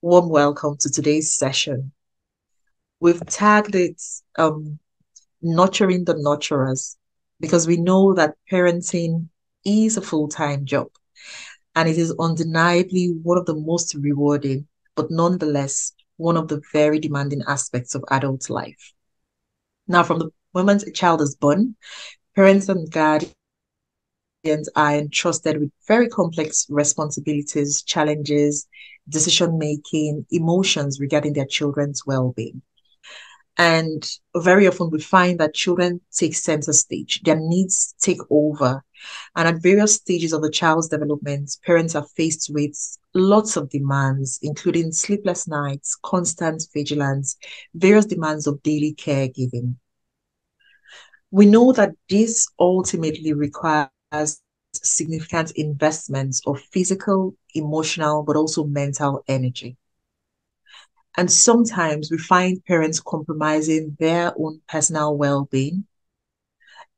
Warm welcome to today's session. We've tagged it Nurturing the Nurturers because we know that parenting is a full-time job and it is undeniably one of the most rewarding, but nonetheless, one of the very demanding aspects of adult life. Now, from the moment a child is born, parents and guardians are entrusted with very complex responsibilities, challenges, decision making, emotions regarding their children's well being. And very often we find that children take center stage, their needs take over. And at various stages of the child's development, parents are faced with lots of demands, including sleepless nights, constant vigilance, various demands of daily caregiving. We know that this ultimately requires significant investments of physical, emotional, but also mental energy. And sometimes we find parents compromising their own personal well-being.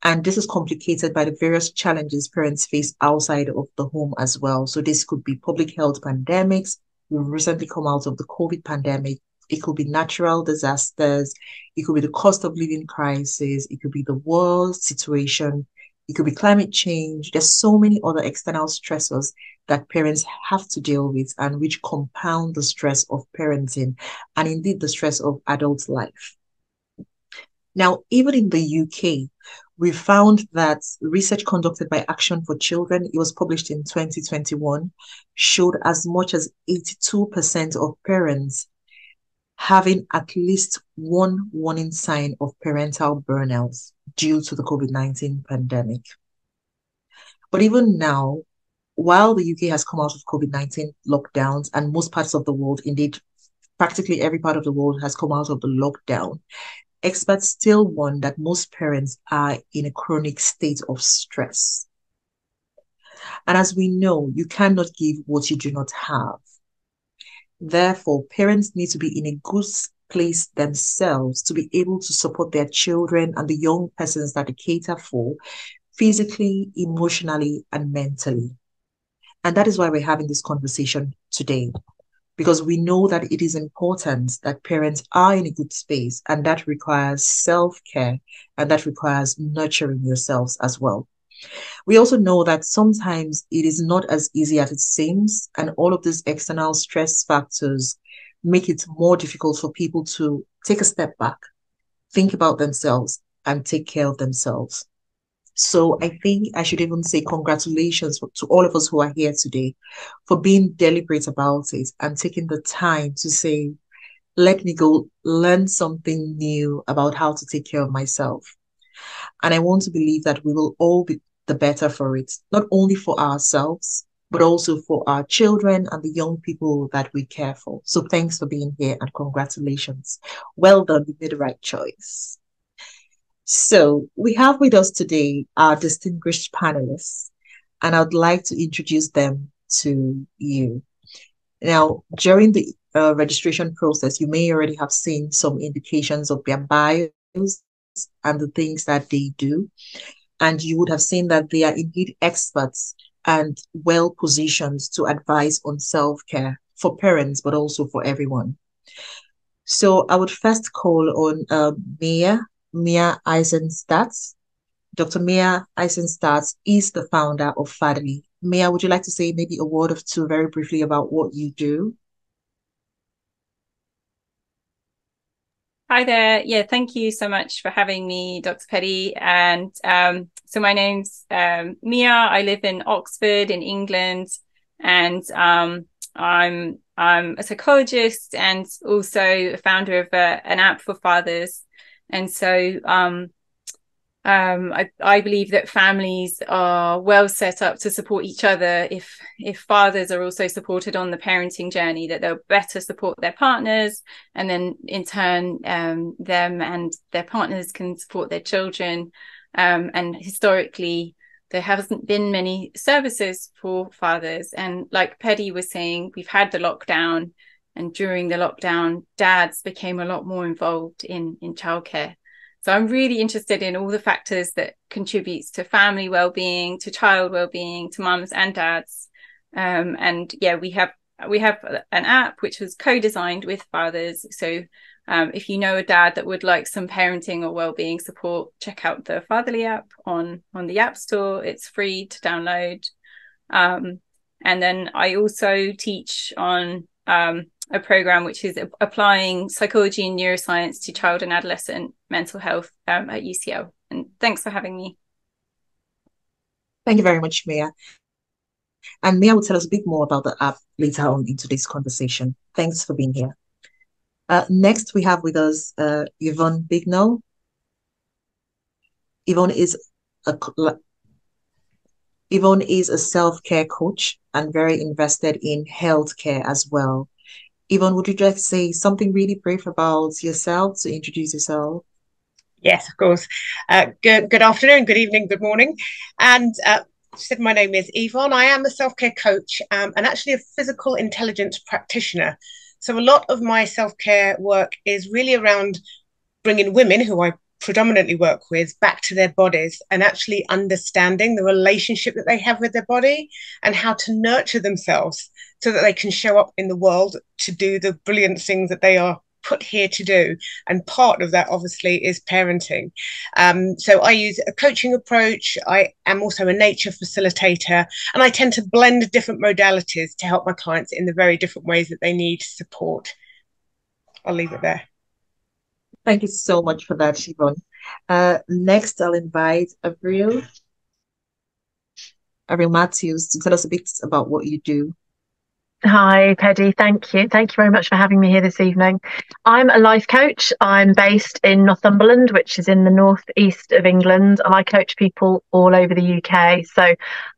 And this is complicated by the various challenges parents face outside of the home as well. So this could be public health pandemics. We've recently come out of the COVID pandemic. It could be natural disasters. It could be the cost of living crisis. It could be the world situation. It could be climate change. There's so many other external stressors that parents have to deal with and which compound the stress of parenting and indeed the stress of adult life. Now, even in the UK, we found that research conducted by Action for Children, it was published in 2021, showed as much as 82% of parents having at least one warning sign of parental burnout due to the COVID-19 pandemic. But even now, while the UK has come out of COVID-19 lockdowns and most parts of the world, indeed, practically every part of the world has come out of the lockdown, experts still warn that most parents are in a chronic state of stress. And as we know, you cannot give what you do not have. Therefore, parents need to be in a good place themselves to be able to support their children and the young persons that they cater for physically, emotionally, and mentally. And that is why we're having this conversation today, because we know that it is important that parents are in a good space, and that requires self-care and that requires nurturing yourselves as well. We also know that sometimes it is not as easy as it seems, and all of these external stress factors make it more difficult for people to take a step back, think about themselves, and take care of themselves. So I think I should even say congratulations to all of us who are here today for being deliberate about it and taking the time to say, let me go learn something new about how to take care of myself. And I want to believe that we will all be the better for it, not only for ourselves, but also for our children and the young people that we care for. So thanks for being here and congratulations. Well done, you made the right choice. So we have with us today our distinguished panelists, and I'd like to introduce them to you. Now, during the registration process, you may already have seen some indications of their bios and the things that they do. And you would have seen that they are indeed experts and well positioned to advise on self-care for parents, but also for everyone. So I would first call on Mia Eisenstadt. Dr. Mia Eisenstadt is the founder of Fatherly. Mia, would you like to say maybe a word or two very briefly about what you do? Hi there. Yeah, thank you so much for having me, Dr. Petty. And so my name's Mia. I live in Oxford in England, and I'm a psychologist and also a founder of an app for fathers. And so I believe that families are well set up to support each other if fathers are also supported on the parenting journey, that they'll better support their partners, and then in turn them and their partners can support their children. And historically, there hasn't been many services for fathers. And like Paddy was saying, we've had the lockdown, and during the lockdown, dads became a lot more involved in childcare. So I'm really interested in all the factors that contributes to family well-being, to child well-being, to mums and dads. And yeah, we have we have an app which was co-designed with fathers. So if you know a dad that would like some parenting or well-being support, check out the Fatherly app on the App Store. It's free to download. And then I also teach on a program which is applying psychology and neuroscience to child and adolescent mental health at UCL. And thanks for having me. Thank you very much, Mia. And Mia will tell us a bit more about the app later on in today's conversation. Thanks for being here. Next, we have with us Yvonne Bignell. Yvonne is a self-care coach and very invested in healthcare as well. Yvonne, would you just say something really brief about yourself to introduce yourself? Yes, of course. Good afternoon, good evening, good morning. And said my name is Yvonne. I am a self-care coach and actually a physical intelligence practitioner. So a lot of my self-care work is really around bringing women who I predominantly work with back to their bodies and actually understanding the relationship that they have with their body and how to nurture themselves so that they can show up in the world to do the brilliant things that they are put here to do. And part of that obviously is parenting. So I use a coaching approach. I am also a nature facilitator, and I tend to blend different modalities to help my clients in the very different ways that they need support. I'll leave it there. Thank you so much for that, Yvonne. Next, I'll invite Avril Matthews to tell us a bit about what you do. Hi, Paddy. Thank you. Thank you very much for having me here this evening. I'm a life coach. I'm based in Northumberland, which is in the northeast of England, and I coach people all over the UK. So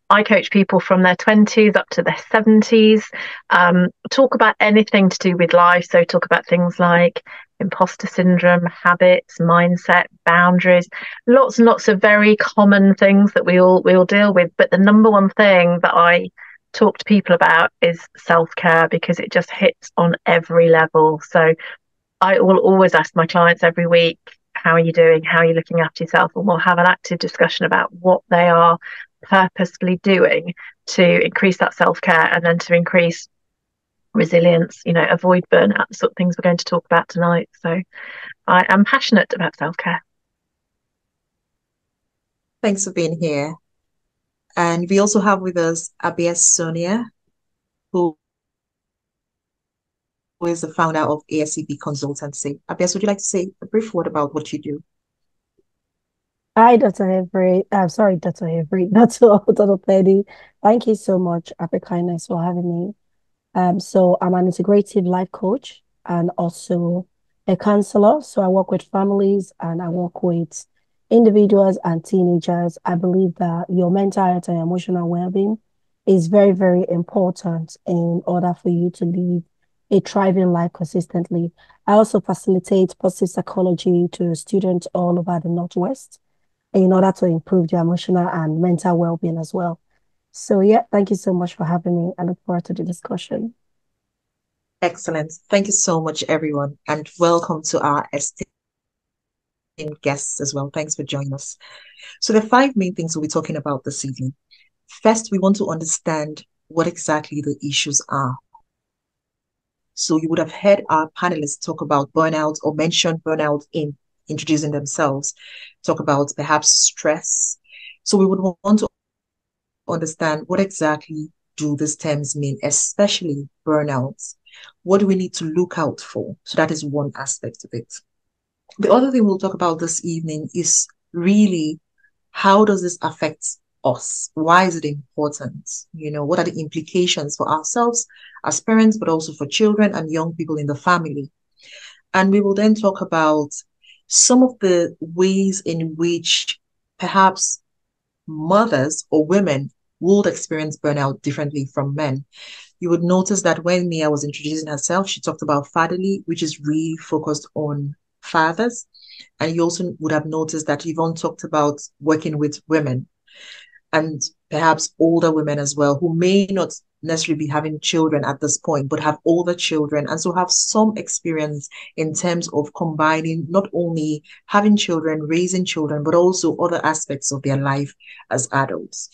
I coach people from their 20s up to their 70s, talk about anything to do with life. So talk about things like imposter syndrome, habits, mindset, boundaries, lots and lots of very common things that we all deal with. But the number one thing that I talk to people about is self-care, because it just hits on every level. So I will always ask my clients every week, how are you doing? How are you looking after yourself? And we'll have an active discussion about what they are purposefully doing to increase that self-care and then to increase resilience, avoid burnout, the sort of things we're going to talk about tonight. So I am passionate about self-care. Thanks for being here. And we also have with us Abia Sonia, who is the founder of ASCB Consultancy. Abia, would you like to say a brief word about what you do? Hi, Dr. Avery. I'm sorry, Dr. Avery, Dr. Petty. Thank you so much, Africa Kindness, for having me. So I'm an integrative life coach and also a counselor. So I work with families and I work with individuals and teenagers. I believe that your mental health and emotional well-being is very, very important in order for you to live a thriving life consistently. I also facilitate positive psychology to students all over the Northwest in order to improve their emotional and mental well-being as well. So yeah, thank you so much for having me. I look forward to the discussion. Excellent. Thank you so much, everyone, and welcome to our esteemed guests as well. Thanks for joining us. So the 5 main things we'll be talking about this evening. First, we want to understand what exactly the issues are. So you would have heard our panelists talk about burnout or mention burnout in introducing themselves, talk about perhaps stress. So we would want to understand what exactly do these terms mean, especially burnout. What do we need to look out for? So that is one aspect of it. The other thing we'll talk about this evening is really how does this affect us? Why is it important? What are the implications for ourselves as parents, but also for children and young people in the family? And we will then talk about some of the ways in which perhaps mothers or women would experience burnout differently from men. You would notice that when Mia was introducing herself, she talked about fatherly, which is really focused on fathers. And you also would have noticed that Yvonne talked about working with women and perhaps older women as well, who may not necessarily be having children at this point, but have older children and so have some experience in terms of combining not only having children, raising children, but also other aspects of their life as adults.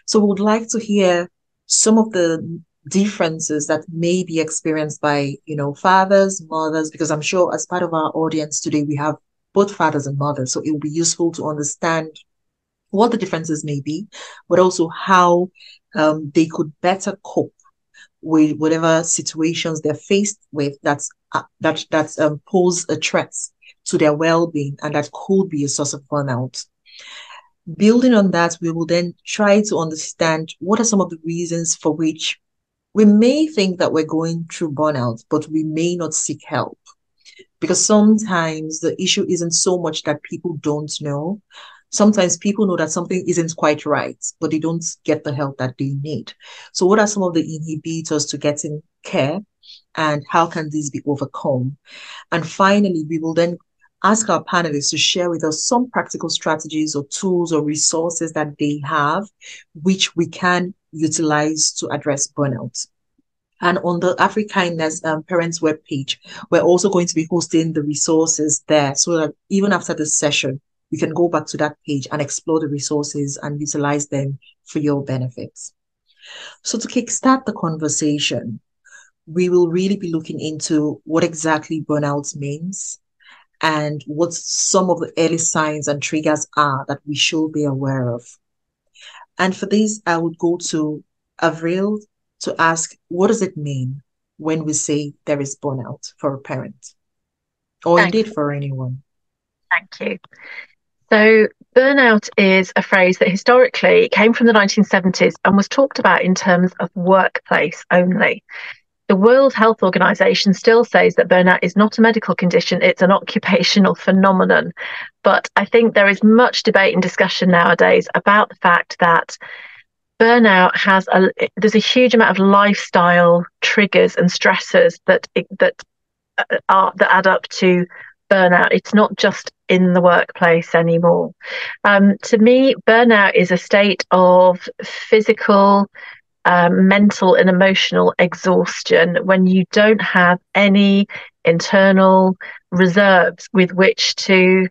So we would like to hear some of the differences that may be experienced by, fathers, mothers, because I'm sure as part of our audience today, we have both fathers and mothers. So it will be useful to understand what the differences may be, but also how they could better cope with whatever situations they're faced with that pose a threat to their well-being and that could be a source of burnout. Building on that, we will then try to understand what are some of the reasons for which we may think that we're going through burnout, but we may not seek help. Because sometimes the issue isn't so much that people don't know. Sometimes people know that something isn't quite right, but they don't get the help that they need. So what are some of the inhibitors to getting care, and how can these be overcome? And finally, we will then ask our panelists to share with us some practical strategies or tools or resources that they have, which we can utilize to address burnout. And on the AfriKindness Parents webpage, we're also going to be hosting the resources there so that even after the session, you can go back to that page and explore the resources and utilize them for your benefits. So to kickstart the conversation, we will really be looking into what exactly burnout means and what some of the early signs and triggers are that we should be aware of. And for this, I would go to Avril to ask, what does it mean when we say there is burnout for a parent, or indeed for anyone? Thank you. So burnout is a phrase that historically came from the 1970s and was talked about in terms of workplace only. The World Health Organization still says that burnout is not a medical condition, it's an occupational phenomenon. But I think there is much debate and discussion nowadays about the fact that burnout there's a huge amount of lifestyle triggers and stressors that add up to burnout. It's not just in the workplace anymore. To me, burnout is a state of physical, mental and emotional exhaustion when you don't have any internal reserves with which to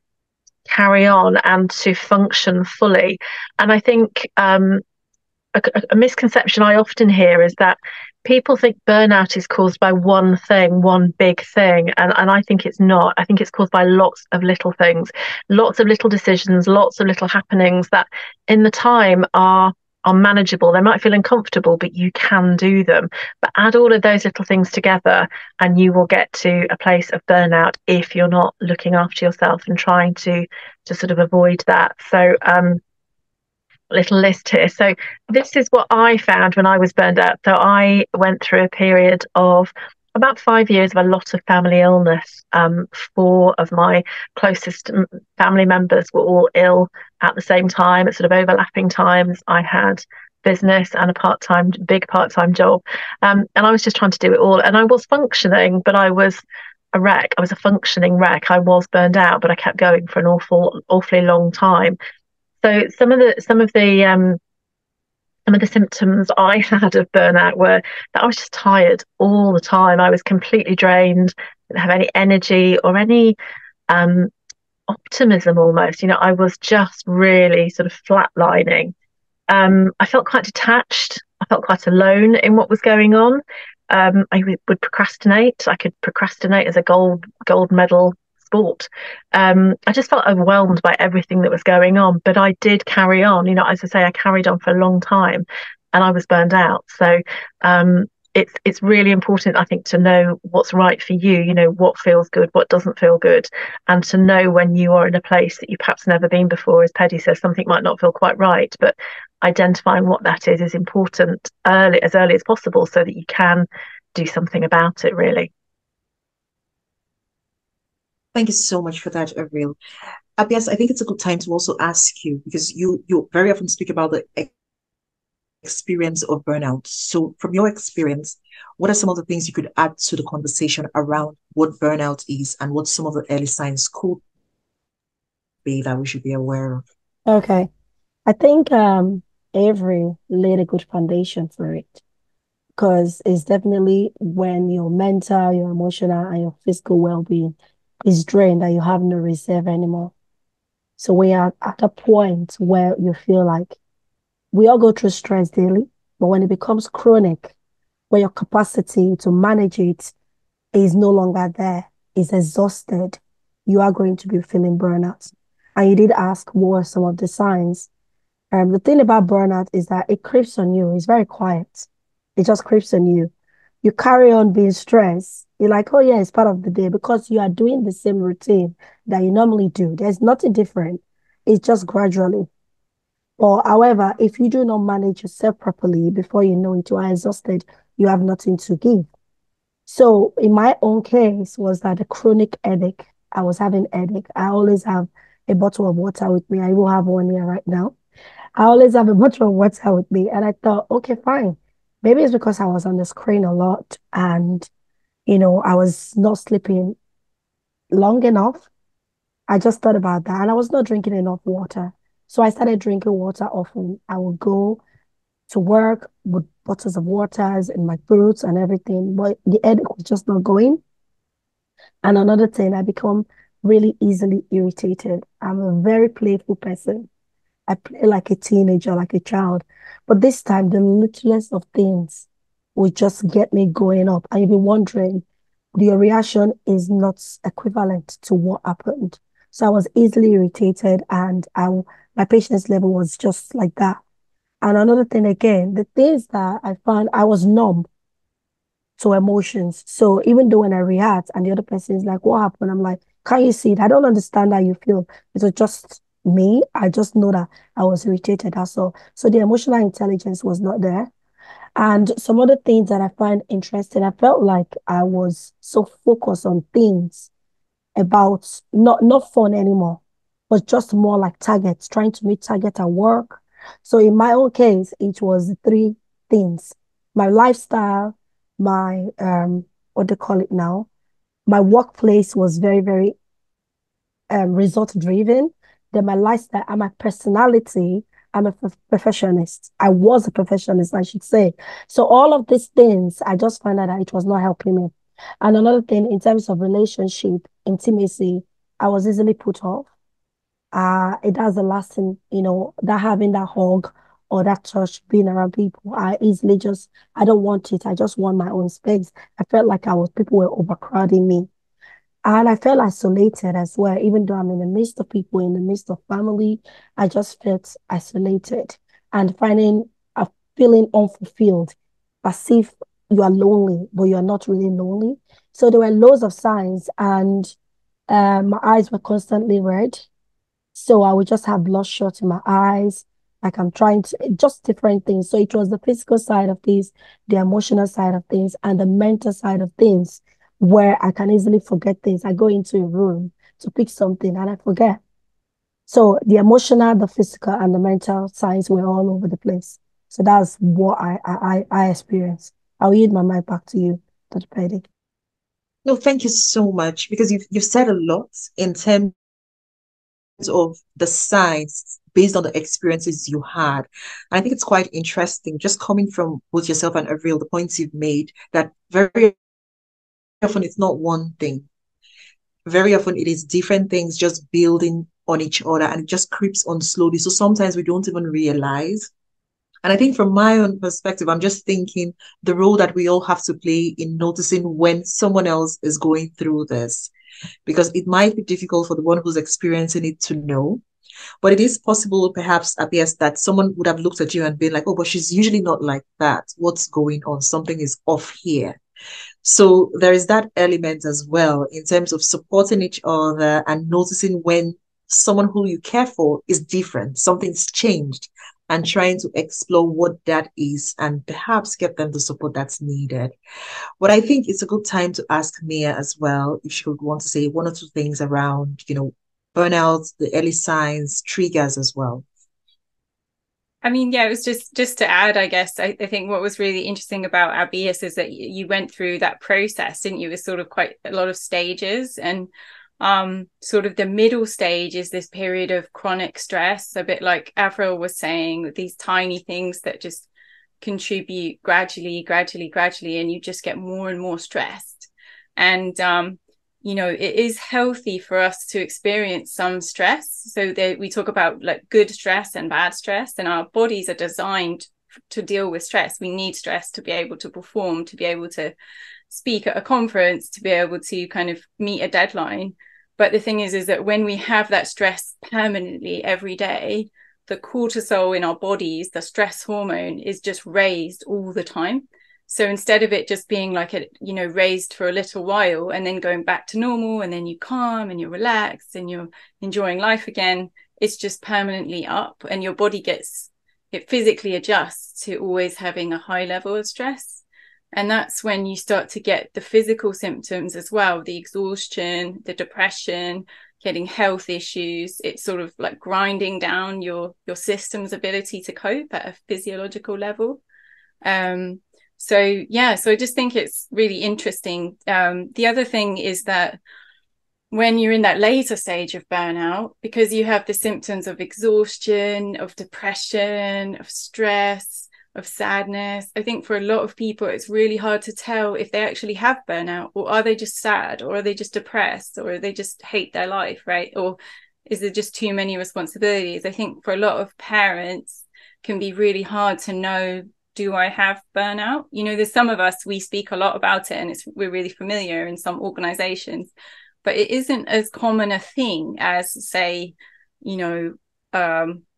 carry on and to function fully. And I think a misconception I often hear is that people think burnout is caused by one thing, one big thing. And I think it's not. I think it's caused by lots of little things, lots of little decisions, lots of little happenings that in the time are manageable. They might feel uncomfortable, but you can do them. But add all of those little things together and you will get to a place of burnout if you're not looking after yourself and trying to sort of avoid that. So little list here. So this is what I found when I was burned out. So I went through a period of about 5 years of a lot of family illness. 4 of my closest family members were all ill at the same time, at sort of overlapping times. I had business and a big part-time job. And I was just trying to do it all. And I was functioning, but I was a wreck. I was a functioning wreck. I was burned out, but I kept going for an awfully long time. So some of the symptoms I had of burnout were that I was just tired all the time. I was completely drained, didn't have any energy or any optimism almost. I was just really sort of flatlining. I felt quite detached. I felt quite alone in what was going on. I would procrastinate. I could procrastinate as a gold medal sport. I just felt overwhelmed by everything that was going on, but I did carry on. As I say, I carried on for a long time, and I was burned out. So it's really important, I think, to know what's right for you. What feels good, what doesn't feel good, and to know when you are in a place that you perhaps never been before. As Paddy says, something might not feel quite right, but identifying what that is important as early as possible so that you can do something about it, really. Thank you so much for that, Avril. Abias, I think it's a good time to also ask you, because you very often speak about the experience of burnout. So from your experience, what are some of the things you could add to the conversation around what burnout is and what some of the early signs could be that we should be aware of? Okay. I think Avery laid a good foundation for it, because it's definitely when your mental, your emotional, and your physical well-being is drained that you have no reserve anymore. So we are at a point where you feel like we all go through stress daily, but when it becomes chronic, but your capacity to manage it is no longer there, is exhausted, you are going to be feeling burnout. And you did ask what are some of the signs. The thing about burnout is that it creeps on you. It's very quiet. It just creeps on you. You carry on being stressed. You're like, oh yeah, it's part of the day because you are doing the same routine that you normally do. There's nothing different. It's just gradually. Or however, if you do not manage yourself properly, before you know it, you are exhausted. You have nothing to give. So in my own case was that a chronic headache. I was having headache. I always have a bottle of water with me. I will have one here right now. I always have a bottle of water with me. And I thought, okay, fine. Maybe it's because I was on the screen a lot and, I was not sleeping long enough. I just thought about that and I was not drinking enough water. So I started drinking water often. I would go to work with bottles of waters in my fruits and everything, but the headache was just not going. And another thing, I become really easily irritated. I'm a very playful person. I play like a teenager, like a child. But this time, the littlest of things will just get me going up. And you'll be wondering, your reaction is not equivalent to what happened. So I was easily irritated and my patience level was just like that. And another thing again, the things that I found, I was numb to emotions. So even though when I react and the other person is like, what happened? I'm like, can you see it? I don't understand how you feel. It was just me. I just know that I was irritated. That's all. So the emotional intelligence was not there. And some other things that I find interesting, I felt like I was so focused on things about not fun anymore, but just more like targets, trying to meet target at work. So in my own case, it was three things: my lifestyle, my what they call it now, my workplace was very, very result driven. Then my lifestyle and my personality. I'm a perfectionist. I was a perfectionist, I should say. So all of these things, I just found out that it was not helping me. And another thing, in terms of relationship, intimacy, I was easily put off. It has a lasting, that having that hug or that touch, being around people. I don't want it. I just want my own space. I felt like people were overcrowding me. And I felt isolated as well, even though I'm in the midst of people, in the midst of family, I just felt isolated and finding a feeling unfulfilled, as if you are lonely, but you're not really lonely. So there were loads of signs, and my eyes were constantly red. So I would just have bloodshot in my eyes, like I'm trying to, just different things. So it was the physical side of things, the emotional side of things, and the mental side of things, where I can easily forget things. I go into a room to pick something and I forget. So the emotional, the physical, and the mental sides were all over the place. So that's what I experienced. I'll yield my mic back to you, Dr. Petty. No, thank you so much because you've said a lot in terms of the signs based on the experiences you had. And I think it's quite interesting, just coming from both yourself and Avril, the points you've made, that very often it's not one thing. Very often it is different things just building on each other and it just creeps on slowly. So sometimes we don't even realize. And I think from my own perspective, I'm just thinking the role that we all have to play in noticing when someone else is going through this, because it might be difficult for the one who's experiencing it to know. But it is possible, perhaps, appears that someone would have looked at you and been like, oh, but she's usually not like that. What's going on? Something is off here. So there is that element as well in terms of supporting each other and noticing when someone who you care for is different, something's changed, and trying to explore what that is and perhaps get them the support that's needed. But I think it's a good time to ask Mia as well if she would want to say one or two things around, burnout, the early signs, triggers as well. I mean, yeah, it was just to add, I guess, I think what was really interesting about Abias is that you went through that process, didn't you? It was sort of quite a lot of stages, and sort of the middle stage is this period of chronic stress, a bit like Avril was saying, these tiny things that just contribute gradually, and you just get more and more stressed. And it is healthy for us to experience some stress. So we talk about like good stress and bad stress, and our bodies are designed to deal with stress. We need stress to be able to perform, to be able to speak at a conference, to be able to kind of meet a deadline. But the thing is that when we have that stress permanently every day, the cortisol in our bodies, the stress hormone, is just raised all the time. So instead of it just being like raised for a little while and then going back to normal, and then you calm and you're relaxed and you're enjoying life again, it's just permanently up, and your body it physically adjusts to always having a high level of stress. And that's when you start to get the physical symptoms as well, the exhaustion, the depression, getting health issues. It's sort of like grinding down your system's ability to cope at a physiological level. So I just think it's really interesting. The other thing is that when you're in that later stage of burnout, because you have the symptoms of exhaustion, of depression, of stress, of sadness, I think for a lot of people it's really hard to tell if they actually have burnout, or are they just sad, or are they just depressed, or they just hate their life, right? Or is there just too many responsibilities? I think for a lot of parents can be really hard to know, do I have burnout? There's some of us, we speak a lot about it and we're really familiar in some organizations, but it isn't as common a thing as, say,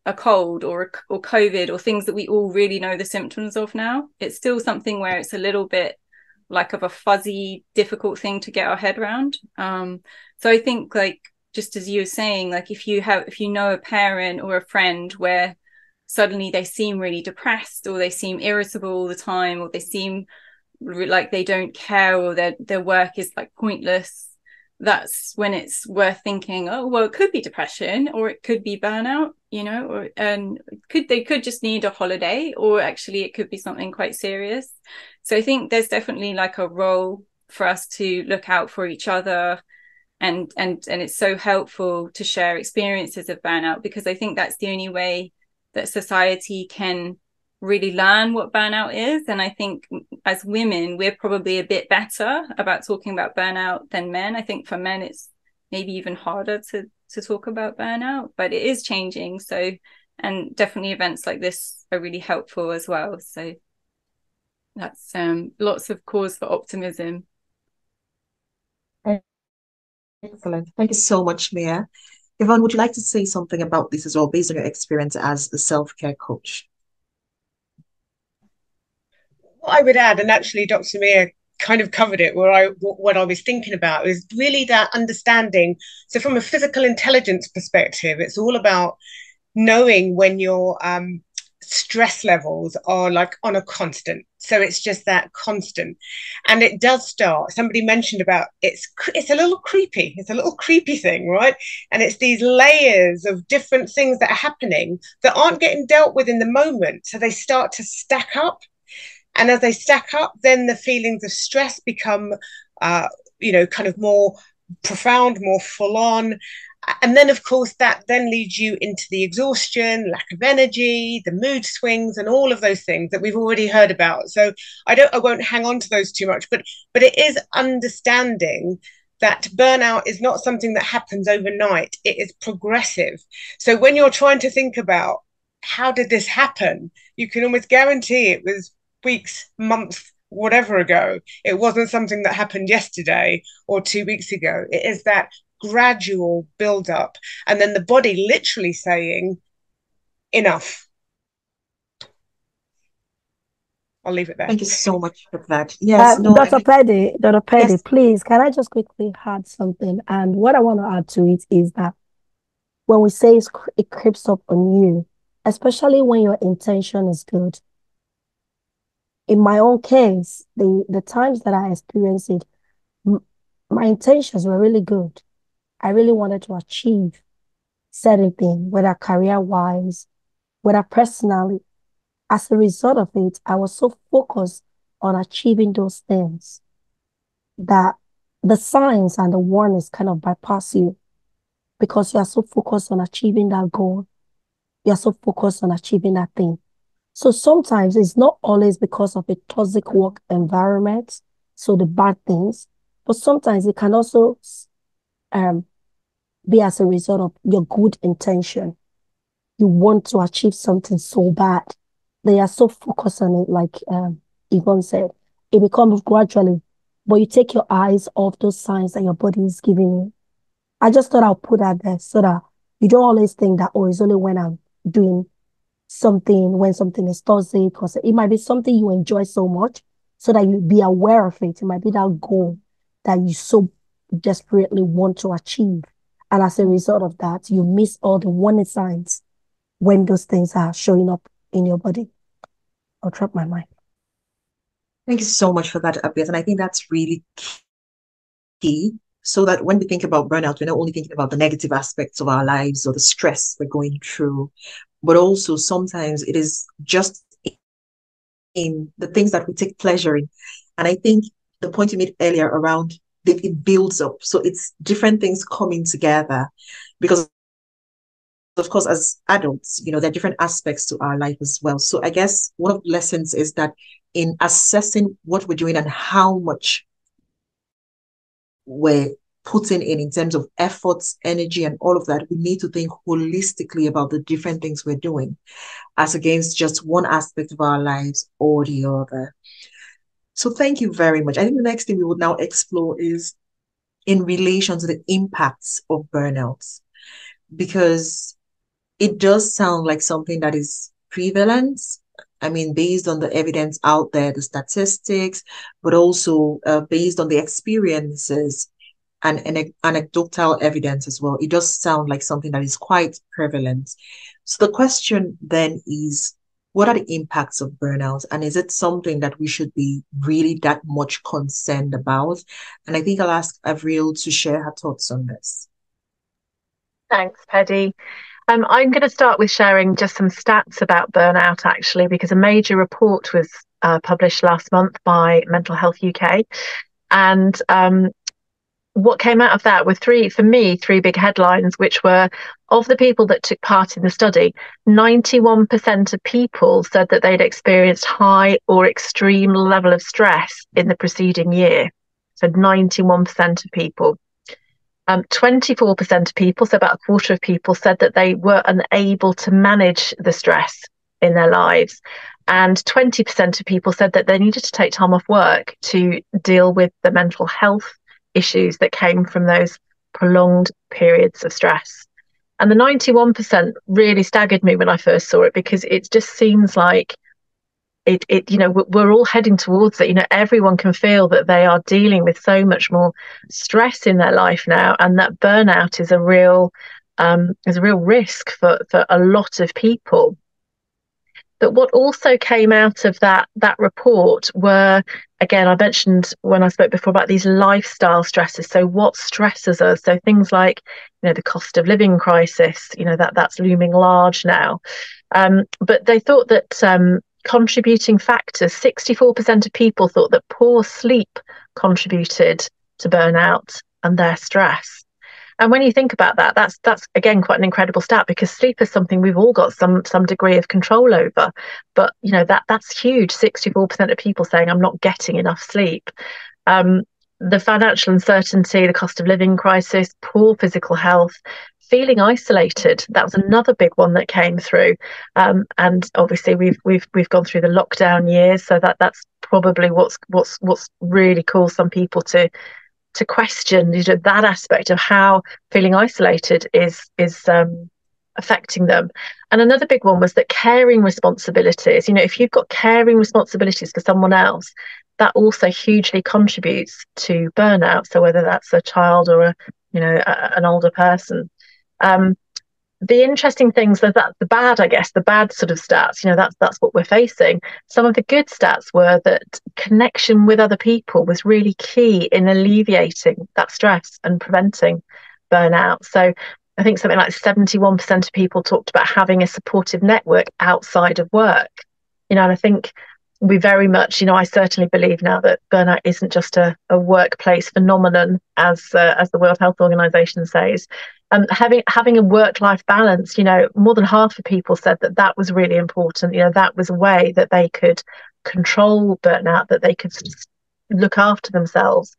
a cold or COVID, or things that we all really know the symptoms of now. It's still something where it's a little bit like of a fuzzy, difficult thing to get our head around. So I think, like, just as you were saying, like if you know a parent or a friend where suddenly they seem really depressed, or they seem irritable all the time, or they seem like they don't care, or their work is like pointless, that's when it's worth thinking, oh, well, it could be depression, or it could be burnout, they could just need a holiday, or actually it could be something quite serious. So I think there's definitely like a role for us to look out for each other, and it's so helpful to share experiences of burnout, because I think that's the only way that society can really learn what burnout is. And I think as women, we're probably a bit better about talking about burnout than men. I think for men, it's maybe even harder to talk about burnout, but it is changing. So, and definitely events like this are really helpful as well. So that's lots of cause for optimism. Excellent. Thank you so much, Mia. Yvonne, would you like to say something about this as well, based on your experience as a self-care coach? What I would add, and actually Dr. Mia kind of covered it, what I was thinking about is really that understanding. So from a physical intelligence perspective, it's all about knowing when your stress levels are like on a constant. So it's just that constant. And it does start, somebody mentioned about it's a little creepy. It's a little creepy thing, right? And it's these layers of different things that are happening that aren't getting dealt with in the moment. So they start to stack up. And as they stack up, then the feelings of stress become, kind of more profound, more full on. And then, of course, that then leads you into the exhaustion, lack of energy, the mood swings, and all of those things that we've already heard about. So I won't hang on to those too much, but it is understanding that burnout is not something that happens overnight. It is progressive. So when you're trying to think about how did this happen, you can almost guarantee it was weeks, months, whatever ago. It wasn't something that happened yesterday or 2 weeks ago. It is that gradual build up, and then the body literally saying enough. I'll leave it there. Thank you so much for that. Yes, no, Dr. Peddy, yes. please, can I just quickly add something? And what I want to add to it is that when we say it creeps up on you, especially when your intention is good. In my own case, the times that I experienced it, my intentions were really good. I really wanted to achieve certain things, whether career-wise, whether personally. As a result of it, I was so focused on achieving those things that the signs and the warnings kind of bypass you, because you are so focused on achieving that goal. You are so focused on achieving that thing. So sometimes it's not always because of a toxic work environment, so the bad things, but sometimes it can also be as a result of your good intention. You want to achieve something so bad. they are so focused on it, like Yvonne said, it becomes gradually, but you take your eyes off those signs that your body is giving you. I just thought I'll put that there so that you don't always think that, oh, it's only when I'm doing something, when something is toxic, because it might be something you enjoy so much, so that you be aware of it. It might be that goal that you so desperately want to achieve. And as a result of that, you miss all the warning signs when those things are showing up in your body. I'll drop my mic. Thank you so much for that, Abiyat. And I think that's really key, so that when we think about burnout, we're not only thinking about the negative aspects of our lives or the stress we're going through, but also sometimes it is just in the things that we take pleasure in. And I think the point you made earlier around it builds up. So it's different things coming together, because of course, as adults, there are different aspects to our life as well. So I guess one of the lessons is that in assessing what we're doing and how much we're putting in terms of efforts, energy, and all of that, we need to think holistically about the different things we're doing, as against just one aspect of our lives or the other. So thank you very much. I think the next thing we would now explore is in relation to the impacts of burnout, because it does sound like something that is prevalent. I mean, based on the evidence out there, the statistics, but also based on the experiences and anecdotal evidence as well. It does sound like something that is quite prevalent. So the question then is, what are the impacts of burnout? And is it something that we should be really that much concerned about? And I think I'll ask Avril to share her thoughts on this. Thanks, Paddy. I'm going to start with sharing just some stats about burnout, actually, because a major report was published last month by Mental Health UK. And what came out of that were three big headlines, which were, of the people that took part in the study, 91% of people said that they'd experienced high or extreme level of stress in the preceding year. So 91% of people. 24% of people, so about a quarter of people, said that they were unable to manage the stress in their lives. And 20% of people said that they needed to take time off work to deal with the mental health issues that came from those prolonged periods of stress. And the 91% really staggered me when I first saw it, because it just seems like we're all heading towards it. Everyone can feel that they are dealing with so much more stress in their life now, and that burnout is a real risk for a lot of people. But what also came out of that report were, again, I mentioned when I spoke before about these lifestyle stresses. So what stresses us? So things like, the cost of living crisis, that's looming large now. But they thought that contributing factors, 64% of people thought that poor sleep contributed to burnout and their stress. And when you think about that, that's again quite an incredible stat, because sleep is something we've all got some degree of control over. But that's huge. 64% of people saying I'm not getting enough sleep. The financial uncertainty, the cost of living crisis, poor physical health, feeling isolated. That was another big one that came through. And obviously we've gone through the lockdown years, so that's probably what's really caused some people to question that aspect of how feeling isolated is affecting them. And another big one was that caring responsibilities, if you've got caring responsibilities for someone else, that also hugely contributes to burnout. So whether that's a child or an older person. The interesting things are that the bad sort of stats, that's what we're facing. Some of the good stats were that connection with other people was really key in alleviating that stress and preventing burnout. So I think something like 71% of people talked about having a supportive network outside of work. And I think we very much, I certainly believe now that burnout isn't just a workplace phenomenon, as the World Health Organization says. Having a work-life balance, more than half of people said that was really important. That was a way that they could control burnout, that they could look after themselves.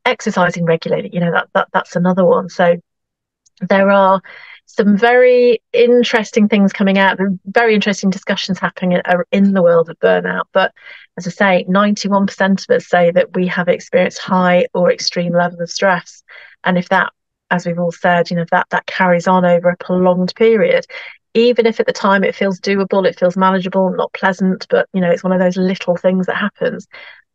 Exercising regularly, that's another one. So there are some very interesting things coming out, very interesting discussions happening in the world of burnout. But as I say, 91% of us say that we have experienced high or extreme levels of stress. And if that, as we've all said, if that carries on over a prolonged period, even if at the time it feels doable, it feels manageable, not pleasant, but it's one of those little things that happens,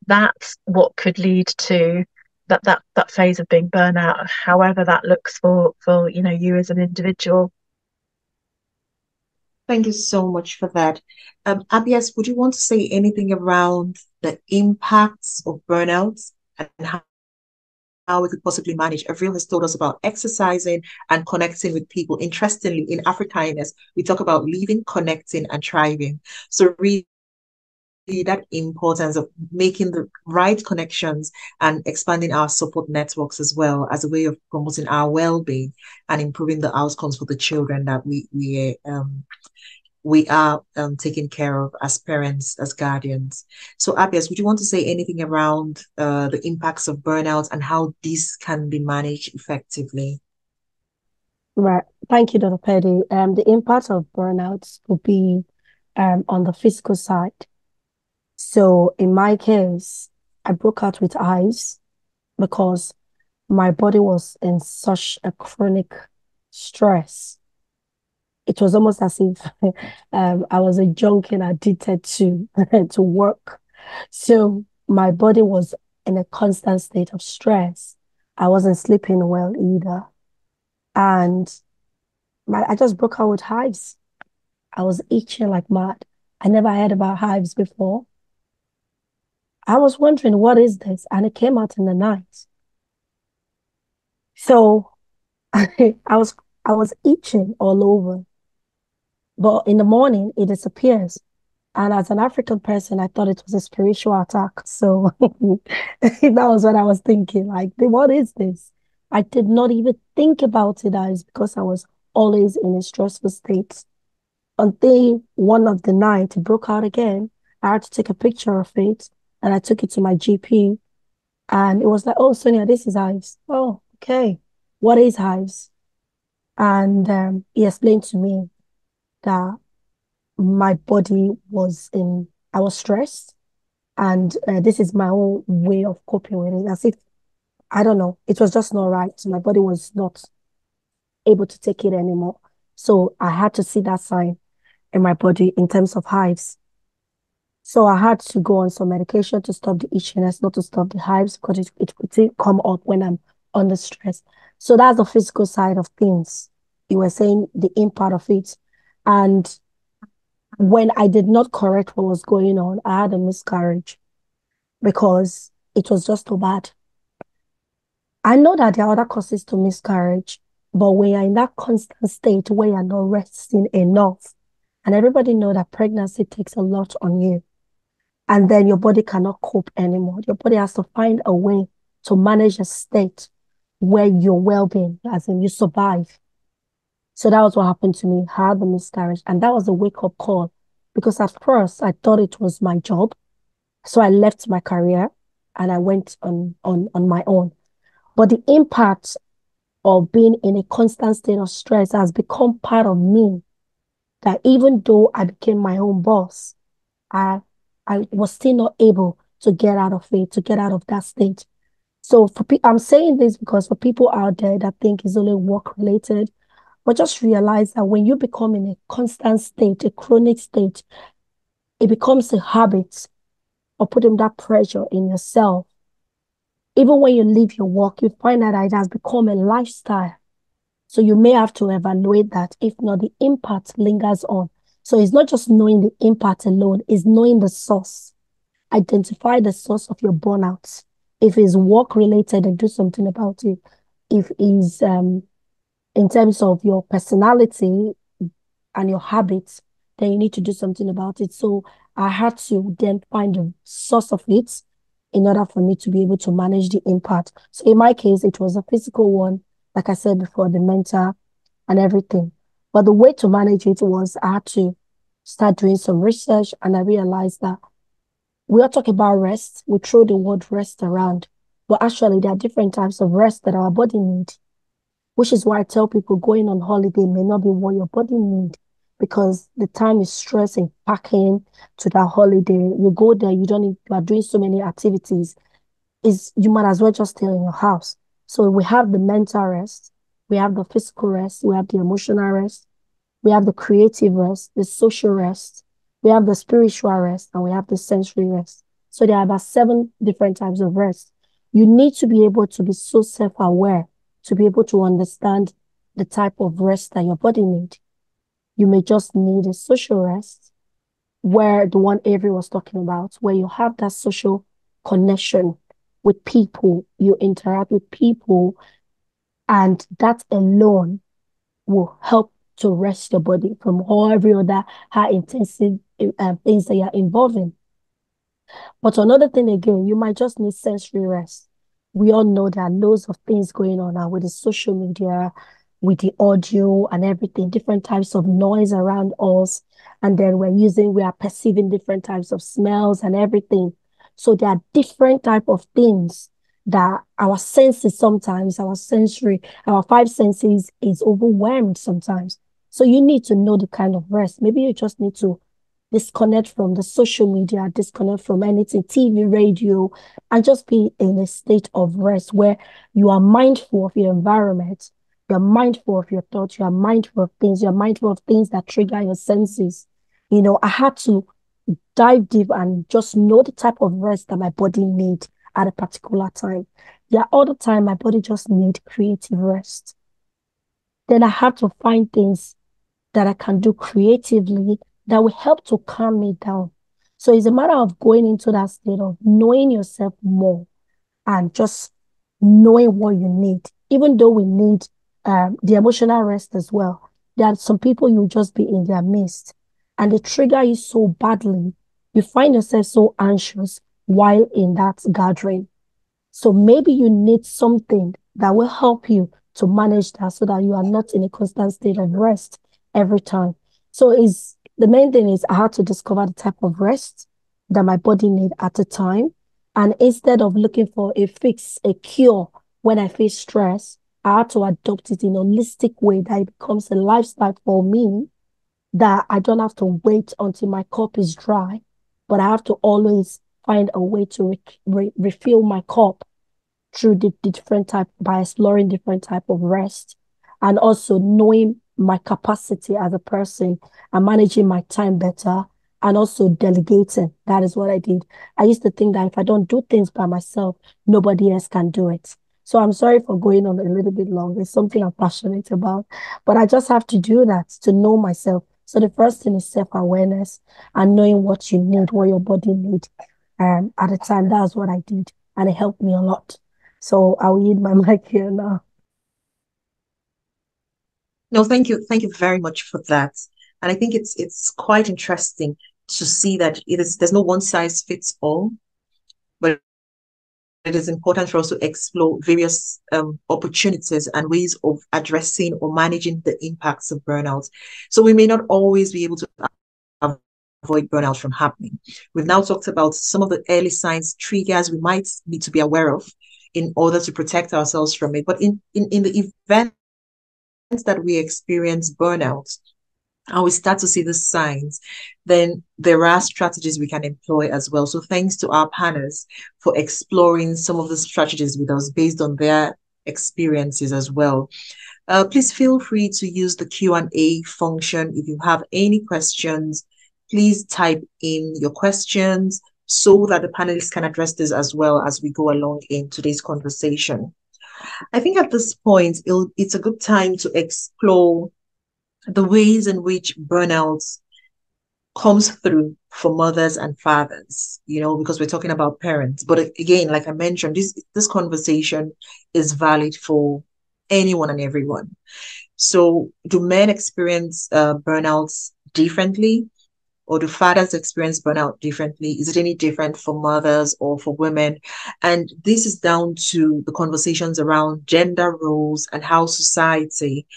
that's what could lead to that phase of being burnout, however that looks for you as an individual. Thank you so much for that. Abias, would you want to say anything around the impacts of burnout and how we could possibly manage? Avril has told us about exercising and connecting with people. Interestingly, in Africaness, we talk about living, connecting, and thriving. So really, that importance of making the right connections and expanding our support networks as well as a way of promoting our well-being and improving the outcomes for the children that we are taking care of as parents, as guardians. So, Abias, would you want to say anything around the impacts of burnout and how this can be managed effectively? Right. Thank you, Dr. Petty. The impact of burnout will be on the physical side. So in my case, I broke out with hives because my body was in such a chronic stress. It was almost as if I was a junkie and addicted to to work. So my body was in a constant state of stress. I wasn't sleeping well either. And I just broke out with hives. I was itching like mad. I never heard about hives before. I was wondering, what is this? And it came out in the night. So I was itching all over. But in the morning, it disappears. And as an African person, I thought it was a spiritual attack. So that was what I was thinking. Like, what is this? I did not even think about it as because I was always in a stressful state. Until one of the night, it broke out again. I had to take a picture of it and I took it to my GP. And it was like, oh, Sonia, this is hives. Oh, okay. What is hives? And he explained to me that my body I was stressed. And this is my own way of coping with it. As if, I don't know, it was just not right. My body was not able to take it anymore. So I had to see that sign in my body in terms of hives. So I had to go on some medication to stop the itchiness, not to stop the hives, because it would come up when I'm under stress. So that's the physical side of things. You were saying the impact of it. And when I did not correct what was going on, I had a miscarriage because it was just too bad. I know that there are other causes to miscarriage, but when you're in that constant state where you're not resting enough, and everybody know that pregnancy takes a lot on you, and then your body cannot cope anymore. Your body has to find a way to manage a state where your well-being, as in you survive. So that was what happened to me. I had the miscarriage, and that was a wake-up call because at first I thought it was my job. So I left my career and I went on my own. But the impact of being in a constant state of stress has become part of me, that even though I became my own boss, I was still not able to get out of it, to get out of that state. So I'm saying this because for people out there that think it's only work related, but just realize that when you become in a constant state, a chronic state, it becomes a habit of putting that pressure in yourself. Even when you leave your work, you find that it has become a lifestyle. So you may have to evaluate that. If not, the impact lingers on. So it's not just knowing the impact alone, it's knowing the source. Identify the source of your burnout. If it's work related, then do something about it. If it's in terms of your personality and your habits, then you need to do something about it. So I had to then find the source of it in order for me to be able to manage the impact. So in my case, it was a physical one, like I said before, the mental and everything. But the way to manage it was I had to start doing some research, and I realized that we are talking about rest. We throw the word rest around, but actually there are different types of rest that our body needs. which is why I tell people going on holiday may not be what your body needs because the time is stress and packing to that holiday. You go there, you don't need, you are doing so many activities. Is you might as well just stay in your house. So we have the mental rest, we have the physical rest, we have the emotional rest, we have the creative rest, the social rest, we have the spiritual rest, and we have the sensory rest. So there are about 7 different types of rest. You need to be able to be so self-aware to be able to understand the type of rest that your body needs. You may just need a social rest, where the one Avery was talking about, where you have that social connection with people, you interact with people, and that alone will help to rest your body from all every other high intensive things that you're involved in. But another thing again, you might just need sensory rest. We all know there are loads of things going on now with the social media, with the audio and everything, different types of noise around us. And then we are perceiving different types of smells and everything. So there are different type of things that our senses sometimes, our sensory, our 5 senses is overwhelmed sometimes. So you need to know the kind of rest. Maybe you just need to disconnect from the social media, disconnect from anything, TV, radio, and just be in a state of rest where you are mindful of your environment, you're mindful of your thoughts, you're mindful of things, you're mindful of things that trigger your senses. I had to dive deep and just know the type of rest that my body needs at a particular time. There are other time my body just need creative rest. Then I have to find things that I can do creatively that will help to calm me down. So it's a matter of going into that state of knowing yourself more and just knowing what you need. Even though we need the emotional rest as well, there are some people you just be in their midst and they trigger you so badly, you find yourself so anxious while in that gathering. So maybe you need something that will help you to manage that so that you are not in a constant state of rest every time. So is the main thing is I had to discover the type of rest that my body need at a time. And instead of looking for a fix, a cure when I face stress, I had to adopt it in a holistic way that it becomes a lifestyle for me, that I don't have to wait until my cup is dry, but I have to always find a way to refill my cup through the different type by exploring different type of rest and also knowing my capacity as a person and managing my time better and also delegating. That is what I did. I used to think that if I don't do things by myself, nobody else can do it. So I'm sorry for going on a little bit long. It's something I'm passionate about, but I just have to do that to know myself. So the first thing is self-awareness and knowing what you need, what your body needs. At the time, that's what I did, and it helped me a lot. So I'll yield my mic here now. No, thank you. Thank you very much for that. And I think it's quite interesting to see that there's no one size fits all, but it is important for us to explore various opportunities and ways of addressing or managing the impacts of burnout. So we may not always be able to avoid burnout from happening. We've now talked about some of the early signs, triggers we might need to be aware of in order to protect ourselves from it. But in the event that we experience burnout and we start to see the signs, then there are strategies we can employ as well. So thanks to our panelists for exploring some of the strategies with us based on their experiences as well. Please feel free to use the Q&A function. If you have any questions, please type in your questions so that the panelists can address this as well as we go along in today's conversation. I think at this point, it's a good time to explore the ways in which burnout comes through for mothers and fathers, because we're talking about parents. But again, like I mentioned, this conversation is valid for anyone and everyone. So do men experience burnouts differently? Or do fathers experience burnout differently? Is it any different for mothers or for women? And this is down to the conversations around gender roles and how society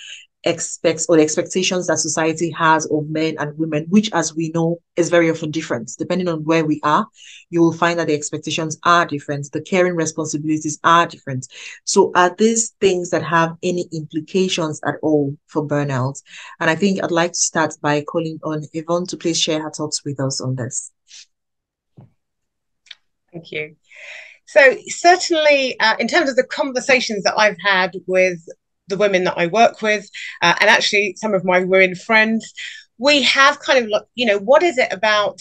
expects, or the expectations that society has of men and women, which, as we know, is very often different. Depending on where we are, you will find that the expectations are different, the caring responsibilities are different. So are these things that have any implications at all for burnout? And I think I'd like to start by calling on Yvonne to please share her thoughts with us on this. Thank you. So certainly, in terms of the conversations that I've had with the women that I work with, and actually some of my women friends, we have kind of, what is it about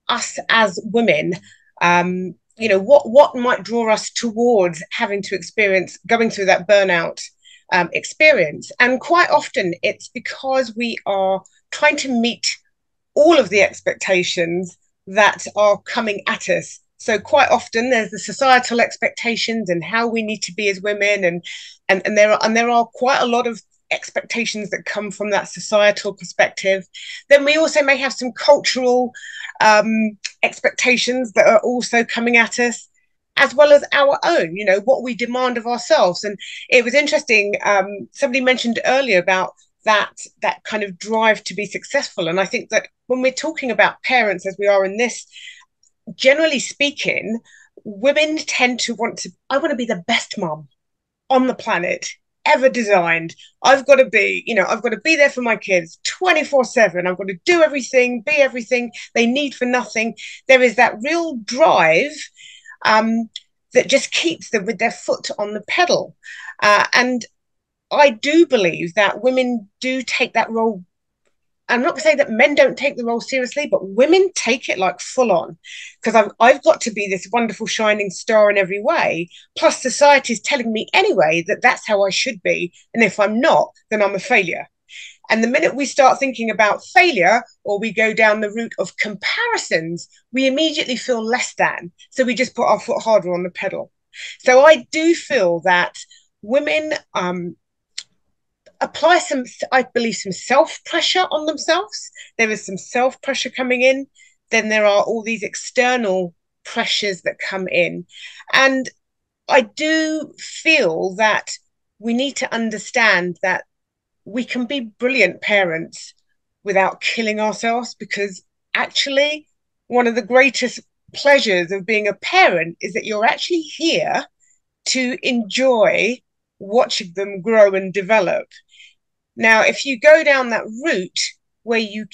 us as women? What might draw us towards having to experience going through that burnout experience? And quite often it's because we are trying to meet all of the expectations that are coming at us. So quite often there's the societal expectations and how we need to be as women, and there are quite a lot of expectations that come from that societal perspective. Then we also may have some cultural expectations that are also coming at us, as well as our own, what we demand of ourselves. And it was interesting, somebody mentioned earlier about that kind of drive to be successful. And I think that when we're talking about parents, as we are in this, generally speaking, women tend to I want to be the best mom on the planet ever designed. I've got to be there for my kids 24/7. I've got to do everything, be everything they need for nothing. There is that real drive that just keeps them with their foot on the pedal. And I do believe that women do take that role. I'm not going to say that men don't take the role seriously, but women take it like full on, because I've got to be this wonderful shining star in every way. Plus, society is telling me anyway that that's how I should be. And if I'm not, then I'm a failure. And the minute we start thinking about failure, or we go down the route of comparisons, we immediately feel less than. So we just put our foot harder on the pedal. So I do feel that women apply some, I believe, some self-pressure on themselves. There is some self-pressure coming in. Then there are all these external pressures that come in. And I do feel that we need to understand that we can be brilliant parents without killing ourselves, because actually one of the greatest pleasures of being a parent is that you're actually here to enjoy watching them grow and develop. Now, if you go down that route where you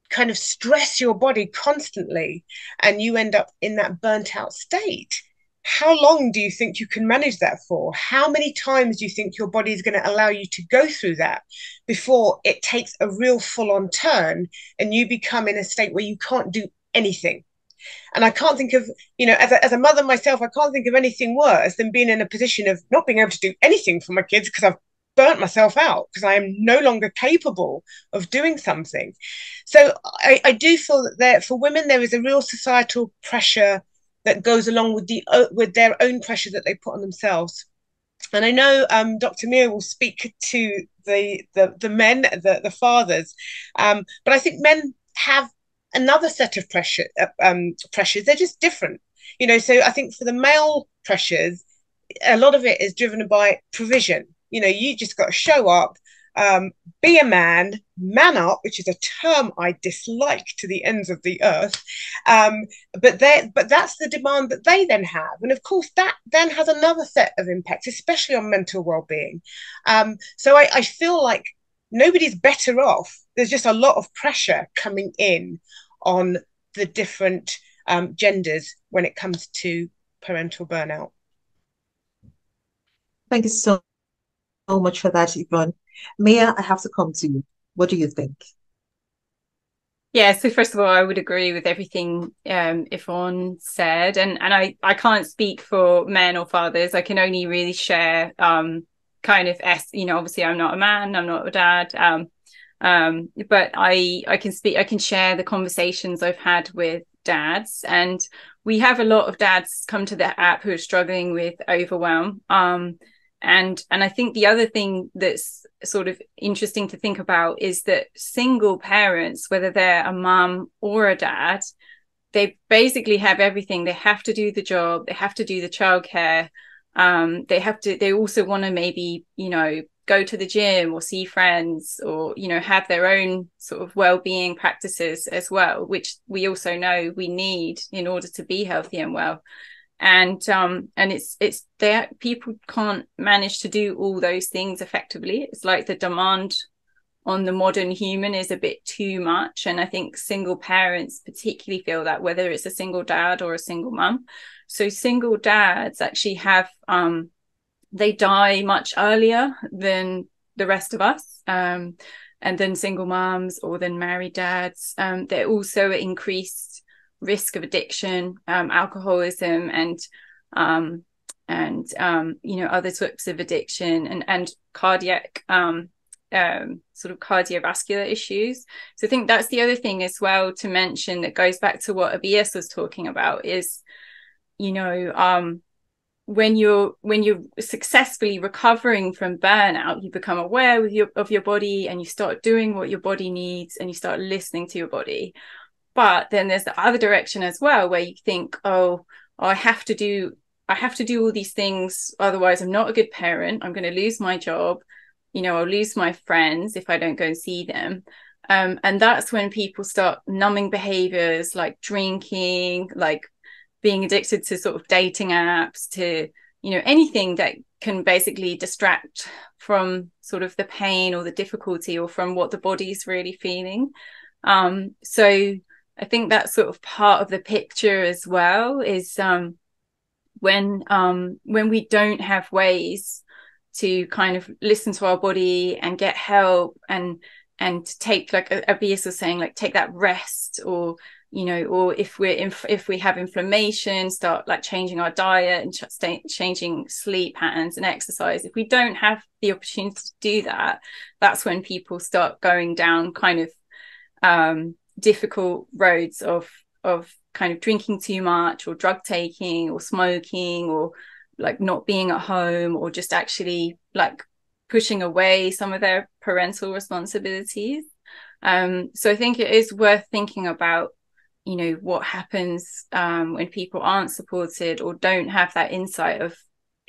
kind of stress your body constantly and you end up in that burnt out state, how long do you think you can manage that for? How many times do you think your body is going to allow you to go through that before it takes a real full-on turn and you become in a state where you can't do anything? And I can't think of, as a mother myself, I can't think of anything worse than being in a position of not being able to do anything for my kids because I've burnt myself out, because I am no longer capable of doing something. So I do feel that for women, there is a real societal pressure that goes along with their own pressure that they put on themselves. And I know Dr. Mia will speak to the men, the fathers, but I think men have another set of pressures. They're just different, So I think for the male pressures, a lot of it is driven by provision. You just got to show up, be a man up, which is a term I dislike to the ends of the earth. But that's the demand that they then have. And of course, that then has another set of impacts, especially on mental well-being. So I feel like nobody's better off. There's just a lot of pressure coming in on the different genders when it comes to parental burnout. Thank you so much for that, Yvonne. Mia, I have to come to you. What do you think? Yeah, so first of all, I would agree with everything Yvonne said, and I can't speak for men or fathers. I can only really share obviously I'm not a man, I'm not a dad, but I can share the conversations I've had with dads, and we have a lot of dads come to the app who are struggling with overwhelm. And I think the other thing that's sort of interesting to think about is that single parents, whether they're a mum or a dad, they basically have everything. They have to do the job, they have to do the childcare. They also want to maybe, go to the gym or see friends, or, you know, have their own sort of well-being practices as well, which we also know we need in order to be healthy and well. And it's there, people can't manage to do all those things effectively. It's like the demand on the modern human is a bit too much. And I think single parents particularly feel that, whether it's a single dad or a single mum. So single dads actually have, they die much earlier than the rest of us. And then single mums or then married dads, they're also at increased risk of addiction, alcoholism, and you know, other types of addiction, and cardiac, sort of cardiovascular issues. So I think that's the other thing as well to mention, that goes back to what Abias was talking about, is, you know, when you're successfully recovering from burnout, you become aware of your body, and you start doing what your body needs, and you start listening to your body. But then there's the other direction as well, where you think, oh, I have to do all these things, otherwise I'm not a good parent, I'm going to lose my job, you know, I'll lose my friends if I don't go and see them. And that's when people start numbing behaviors like drinking, like being addicted to sort of dating apps, to, you know, anything that can basically distract from sort of the pain or the difficulty, or from what the body's really feeling. So I think that's sort of part of the picture as well, is when we don't have ways to kind of listen to our body and get help, and take, like Abias was saying, like take that rest, or, you know, or if we have inflammation, start like changing our diet and changing sleep patterns and exercise. If we don't have the opportunity to do that, that's when people start going down kind of difficult roads of kind of drinking too much, or drug taking, or smoking, or like not being at home, or just actually like pushing away some of their parental responsibilities. So I think it is worth thinking about, you know, what happens when people aren't supported or don't have that insight of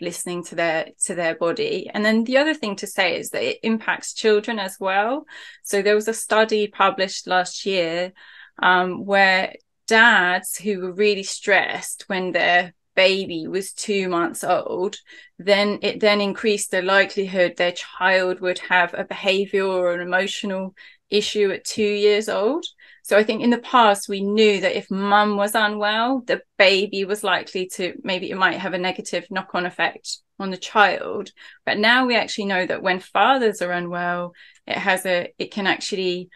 listening to their body. And then the other thing to say is that it impacts children as well. So there was a study published last year where dads who were really stressed when their baby was 2 months old, then it increased the likelihood their child would have a behavioral or an emotional issue at 2 years old. So I think in the past we knew that if mum was unwell, the baby was likely to, maybe it might have a negative knock-on effect on the child. But now we actually know that when fathers are unwell, it can actually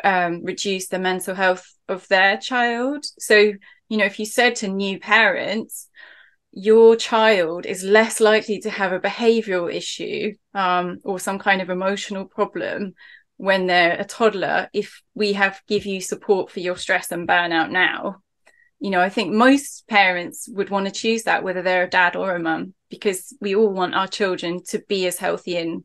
reduce the mental health of their child. So, you know, if you said to new parents, your child is less likely to have a behavioral issue or some kind of emotional problem when they're a toddler, if we give you support for your stress and burnout now, you know, I think most parents would want to choose that, whether they're a dad or a mum, because we all want our children to be as healthy and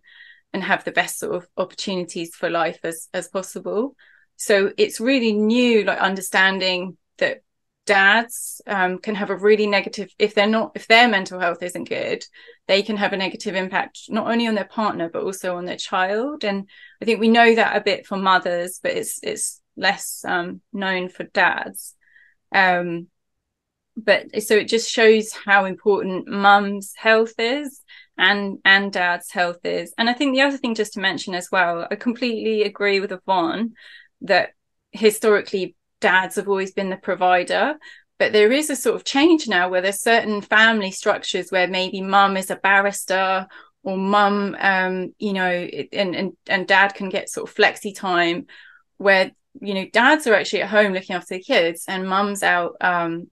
have the best sort of opportunities for life as possible. So it's really new, like understanding that dads can have a really negative, if their mental health isn't good, they can have a negative impact not only on their partner but also on their child. And I think we know that a bit for mothers, but it's less known for dads. But so it just shows how important mum's health is and dad's health is. And I think the other thing just to mention as well, I completely agree with Yvonne that historically dads have always been the provider, but there is a sort of change now where there's certain family structures where maybe mum is a barrister, or mum you know, and dad can get sort of flexi time, where, you know, dads are actually at home looking after the kids and mum's out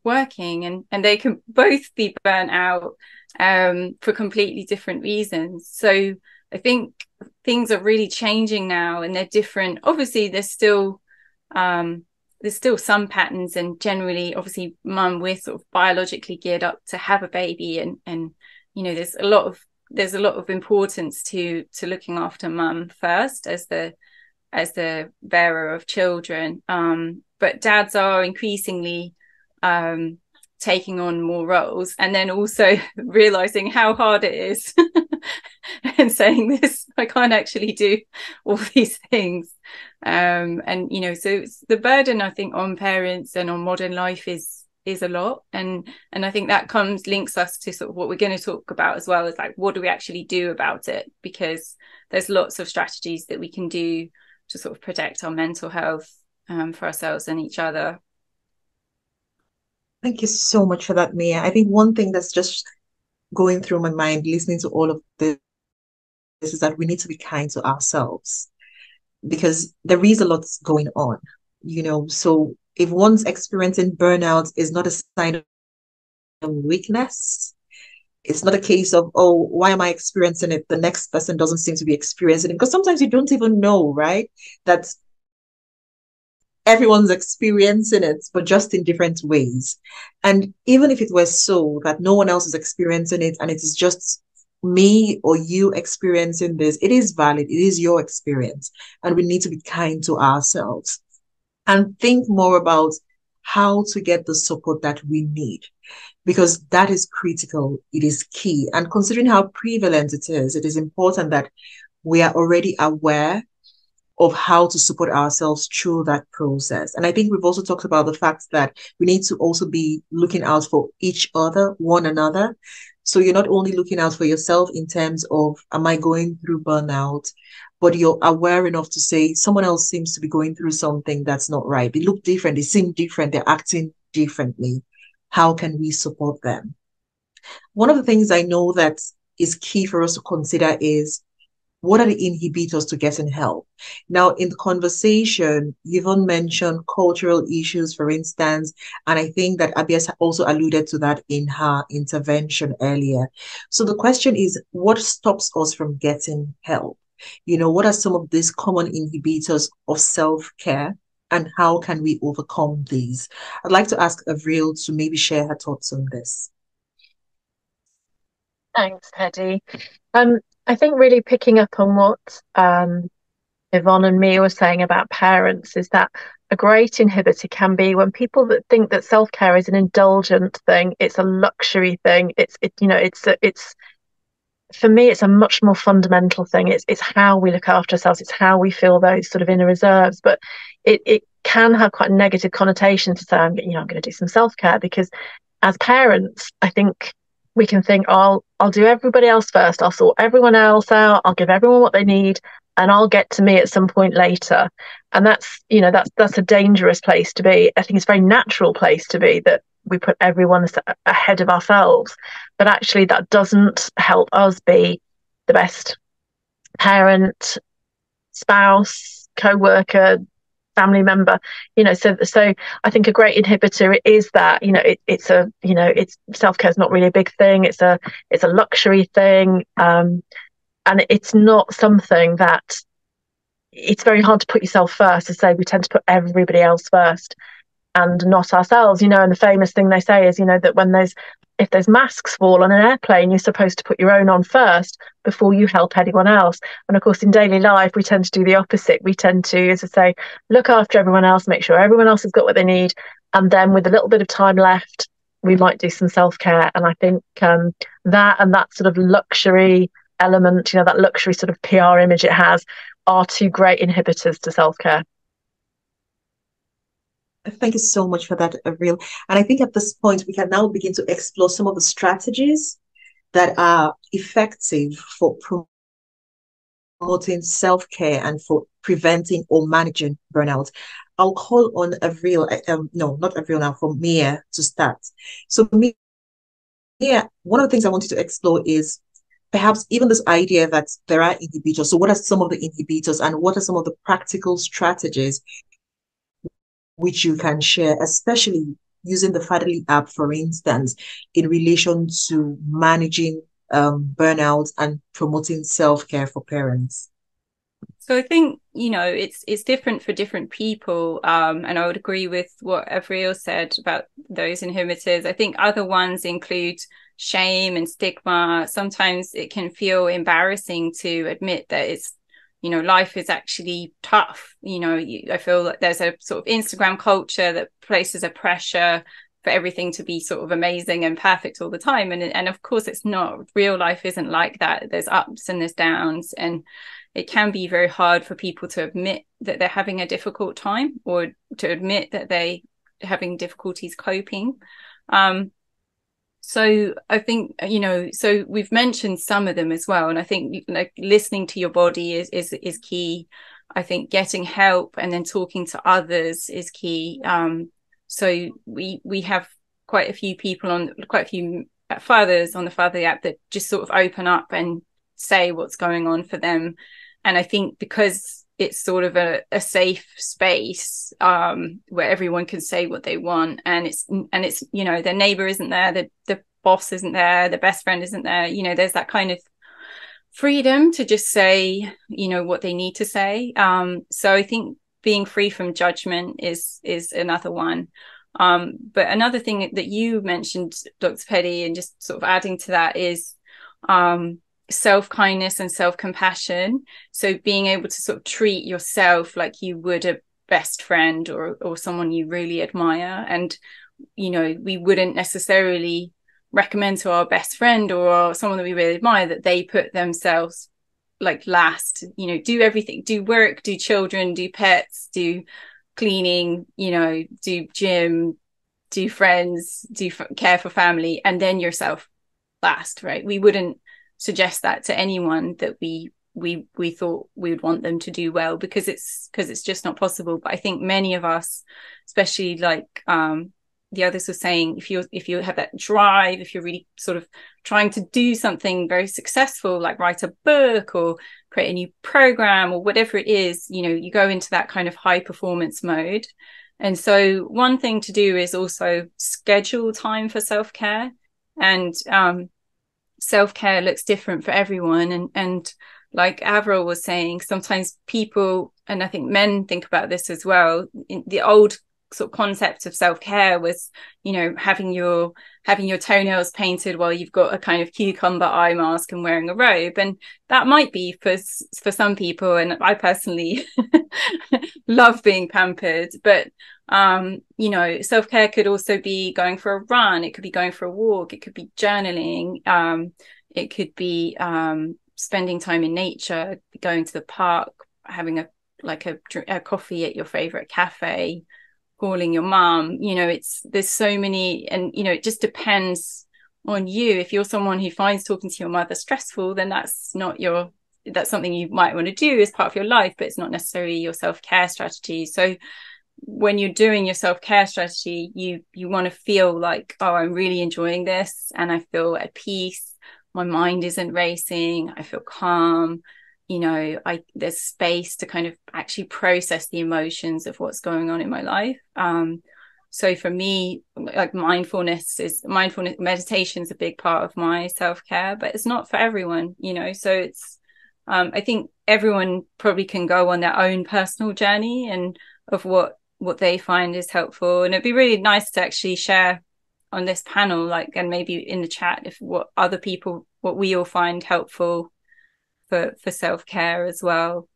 working, and they can both be burnt out for completely different reasons. So I think things are really changing now, and they're different. Obviously there's still some patterns, and generally obviously mum, we're sort of biologically geared up to have a baby, and you know, there's a lot of importance to looking after mum first as the bearer of children, but dads are increasingly taking on more roles, and then also realizing how hard it is when saying this. I can't actually do all these things. And you know, so it's the burden, I think, on parents and on modern life is a lot, and I think that links us to sort of what we're going to talk about as well, is like, what do we actually do about it? Because there's lots of strategies that we can do to sort of protect our mental health, for ourselves and each other. Thank you so much for that, Mia. I think one thing that's just going through my mind listening to all of this is that we need to be kind to ourselves, because there is a lot going on, you know. So if one's experiencing burnout is not a sign of weakness, it's not a case of, oh, why am I experiencing it? The next person doesn't seem to be experiencing it. Because sometimes you don't even know, right? That everyone's experiencing it, but just in different ways. And even if it were so that no one else is experiencing it and it is just me or you experiencing this, it is valid. It is your experience. And we need to be kind to ourselves and think more about how to get the support that we need, because that is critical. It is key. And considering how prevalent it is important that we are already aware of how to support ourselves through that process. And I think we've also talked about the fact that we need to also be looking out for each other, one another. So you're not only looking out for yourself in terms of, am I going through burnout? But you're aware enough to say, someone else seems to be going through something that's not right. They look different. They seem different. They're acting differently. How can we support them? One of the things I know that is key for us to consider is, what are the inhibitors to getting help? Now, in the conversation, Yvonne mentioned cultural issues, for instance, and I think that Abias also alluded to that in her intervention earlier. So the question is, what stops us from getting help? You know, what are some of these common inhibitors of self-care, and how can we overcome these? I'd like to ask Avril to maybe share her thoughts on this. Thanks, Hedy. I think really picking up on what Yvonne and Mia were saying about parents is that a great inhibitor can be when people that think that self-care is an indulgent thing, it's a luxury thing, it's for me, it's a much more fundamental thing. It's how we look after ourselves. It's how we feel those sort of inner reserves. But it can have quite a negative connotation to say, I'm going to do some self-care, because as parents, I think we can think, oh, I'll do everybody else first. I'll sort everyone else out. I'll give everyone what they need, and I'll get to me at some point later. And that's a dangerous place to be. I think it's a very natural place to be, that we put everyone ahead of ourselves. But actually, that doesn't help us be the best parent, spouse, co-worker, family member. So I think a great inhibitor is that, it's self-care is not really a big thing. It's a luxury thing, and it's not something that, it's very hard to put yourself first. To say, we tend to put everybody else first and not ourselves, and the famous thing they say is, that if those masks fall on an airplane, you're supposed to put your own on first before you help anyone else. And of course, in daily life, we tend to do the opposite. We tend to, as I say, look after everyone else, make sure everyone else has got what they need. And then with a little bit of time left, we might do some self-care. And I think that sort of luxury element, that luxury sort of PR image it has, are two great inhibitors to self-care. Thank you so much for that, Avril. And I think at this point, we can now begin to explore some of the strategies that are effective for promoting self-care and for preventing or managing burnout. I'll call on Avril, not Avril now, for Mia to start. So Mia, one of the things I wanted to explore is perhaps even this idea that there are inhibitors. So what are some of the inhibitors, and what are some of the practical strategies which you can share, especially using the Fatherly app, for instance, in relation to managing burnout and promoting self-care for parents? So I think, it's different for different people. And I would agree with what Avril said about those inhibitors. I think other ones include shame and stigma. Sometimes it can feel embarrassing to admit that it's, life is actually tough. I feel like there's a sort of Instagram culture that places a pressure for everything to be sort of amazing and perfect all the time. And of course it's not. Real life isn't like that. There's ups and there's downs, and it can be very hard for people to admit that they're having a difficult time, or to admit that they're having difficulties coping. So I think, so we've mentioned some of them as well. And I think like listening to your body is key. I think getting help and then talking to others is key. So we have quite a few fathers on the Fatherly app that just sort of open up and say what's going on for them. And I think because it's sort of a safe space where everyone can say what they want, and it's their neighbor isn't there, the boss isn't there, the best friend isn't there, there's that kind of freedom to just say what they need to say. So I think being free from judgment is another one. But another thing that you mentioned, Dr. Petty, and just sort of adding to that, is self-kindness and self-compassion. So being able to sort of treat yourself like you would a best friend or someone you really admire. And we wouldn't necessarily recommend to our best friend or someone that we really admire that they put themselves like last. Do everything, do work, do children, do pets, do cleaning, do gym, do friends, care for family, and then yourself last, right? We wouldn't suggest that to anyone that we thought we would want them to do well, because it's just not possible. But I think many of us, especially like the others were saying, if you have that drive, if you're really sort of trying to do something very successful, like write a book or create a new program or whatever it is, you go into that kind of high performance mode. And so one thing to do is also schedule time for self-care. And self-care looks different for everyone. And like Avril was saying, sometimes people, and I think men think about this as well, in the old sort of concept of self-care was, having your toenails painted while you've got a kind of cucumber eye mask and wearing a robe. And that might be for some people, and I personally love being pampered, but self-care could also be going for a run, it could be going for a walk, it could be journaling, it could be spending time in nature, going to the park, having a coffee at your favorite cafe, calling your mom. There's so many, and it just depends on you. If you're someone who finds talking to your mother stressful, then that's something you might want to do as part of your life, but it's not necessarily your self-care strategy. So when you're doing your self-care strategy, you want to feel like, oh, I'm really enjoying this and I feel at peace, my mind isn't racing, I feel calm, there's space to kind of actually process the emotions of what's going on in my life. So for me, like mindfulness meditation is a big part of my self-care, but it's not for everyone, so it's I think everyone probably can go on their own personal journey and of what they find is helpful. And it'd be really nice to actually share on this panel, and maybe in the chat, what we all find helpful for self-care as well.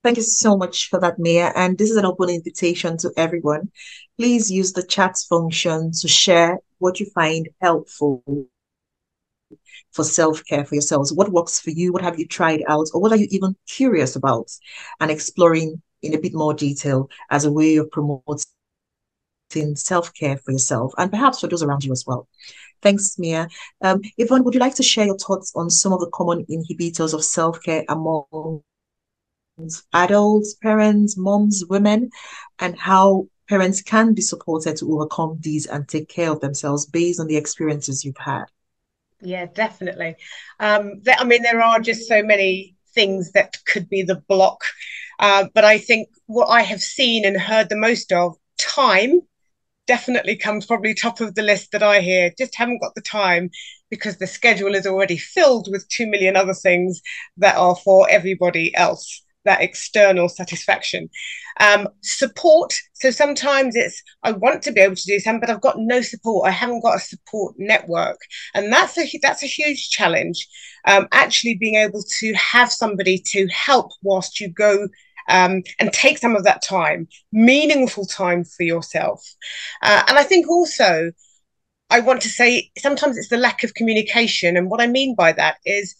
Thank you so much for that, Mia. And this is an open invitation to everyone. Please use the chat function to share what you find helpful for self-care for yourselves. What works for you? What have you tried out? Or what are you even curious about and exploring in a bit more detail as a way of promoting self-care for yourself and perhaps for those around you as well. Thanks, Mia. Yvonne, would you like to share your thoughts on some of the common inhibitors of self-care among adults, parents, moms, women, and how parents can be supported to overcome these and take care of themselves based on the experiences you've had? Yeah, definitely. There are just so many things that could be the block. But I think what I have seen and heard the most of, time definitely comes probably top of the list that I hear. Just haven't got the time because the schedule is already filled with 2 million other things that are for everybody else, that external satisfaction. Support. So sometimes it's, I want to be able to do something, but I've got no support. I haven't got a support network. And that's a huge challenge. Actually being able to have somebody to help whilst you go and take some of that time, meaningful time for yourself. And I think also, I want to say sometimes it's the lack of communication. And what I mean by that is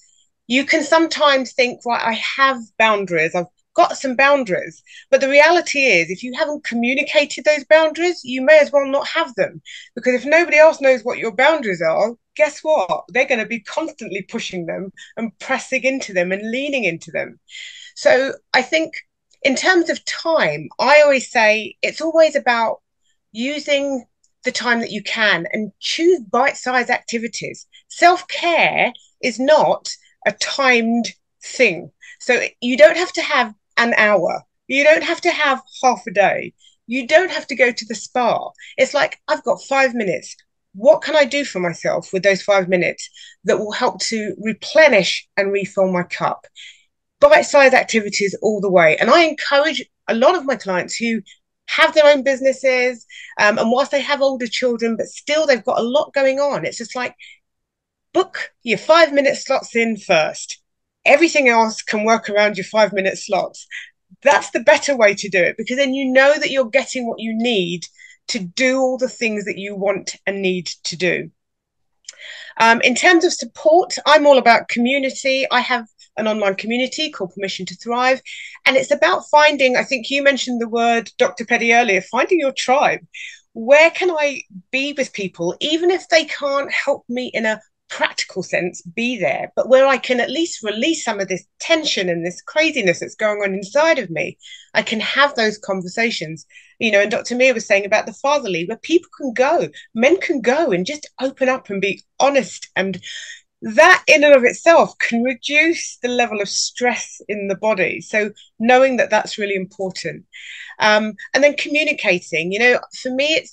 you can sometimes think, right, I have boundaries, I've got some boundaries. But the reality is, if you haven't communicated those boundaries, you may as well not have them. Because if nobody else knows what your boundaries are, guess what? They're going to be constantly pushing them and pressing into them and leaning into them. So I think in terms of time, I always say it's always about using the time that you can and choose bite-sized activities. Self-care is not a timed thing. So you don't have to have an hour. You don't have to have half a day. You don't have to go to the spa. It's like, I've got 5 minutes. What can I do for myself with those 5 minutes that will help to replenish and refill my cup? Bite-sized activities all the way. And I encourage a lot of my clients who have their own businesses, and whilst they have older children, but still they've got a lot going on. It's just like, book your 5 minute slots in first. Everything else can work around your 5 minute slots. That's the better way to do it, because then you know that you're getting what you need to do all the things that you want and need to do. In terms of support, I'm all about community. I have an online community called Permission to Thrive. And it's about finding, I think you mentioned the word, Dr. Petty, earlier, finding your tribe. Where can I be with people, even if they can't help me in a practical sense, be there, but where I can at least release some of this tension and this craziness that's going on inside of me? I can have those conversations, and Dr. Mia was saying about the fatherly, where people can go, men can go and just open up and be honest. And that in and of itself can reduce the level of stress in the body. So knowing that that's really important. And then communicating, for me,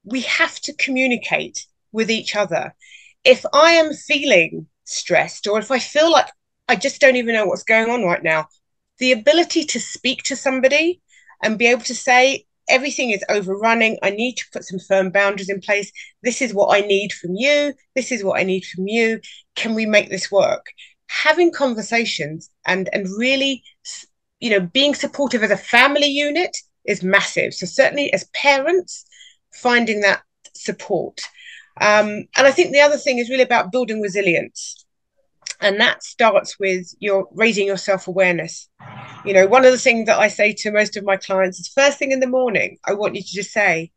we have to communicate with each other. If I am feeling stressed, or if I feel like I just don't even know what's going on right now, the ability to speak to somebody and be able to say, everything is overrunning, I need to put some firm boundaries in place. This is what I need from you. This is what I need from you. Can we make this work? Having conversations and really, being supportive as a family unit is massive. So certainly as parents, finding that support. And I think the other thing is really about building resilience. And that starts with raising your self-awareness. One of the things that I say to most of my clients is, first thing in the morning, I want you to just say,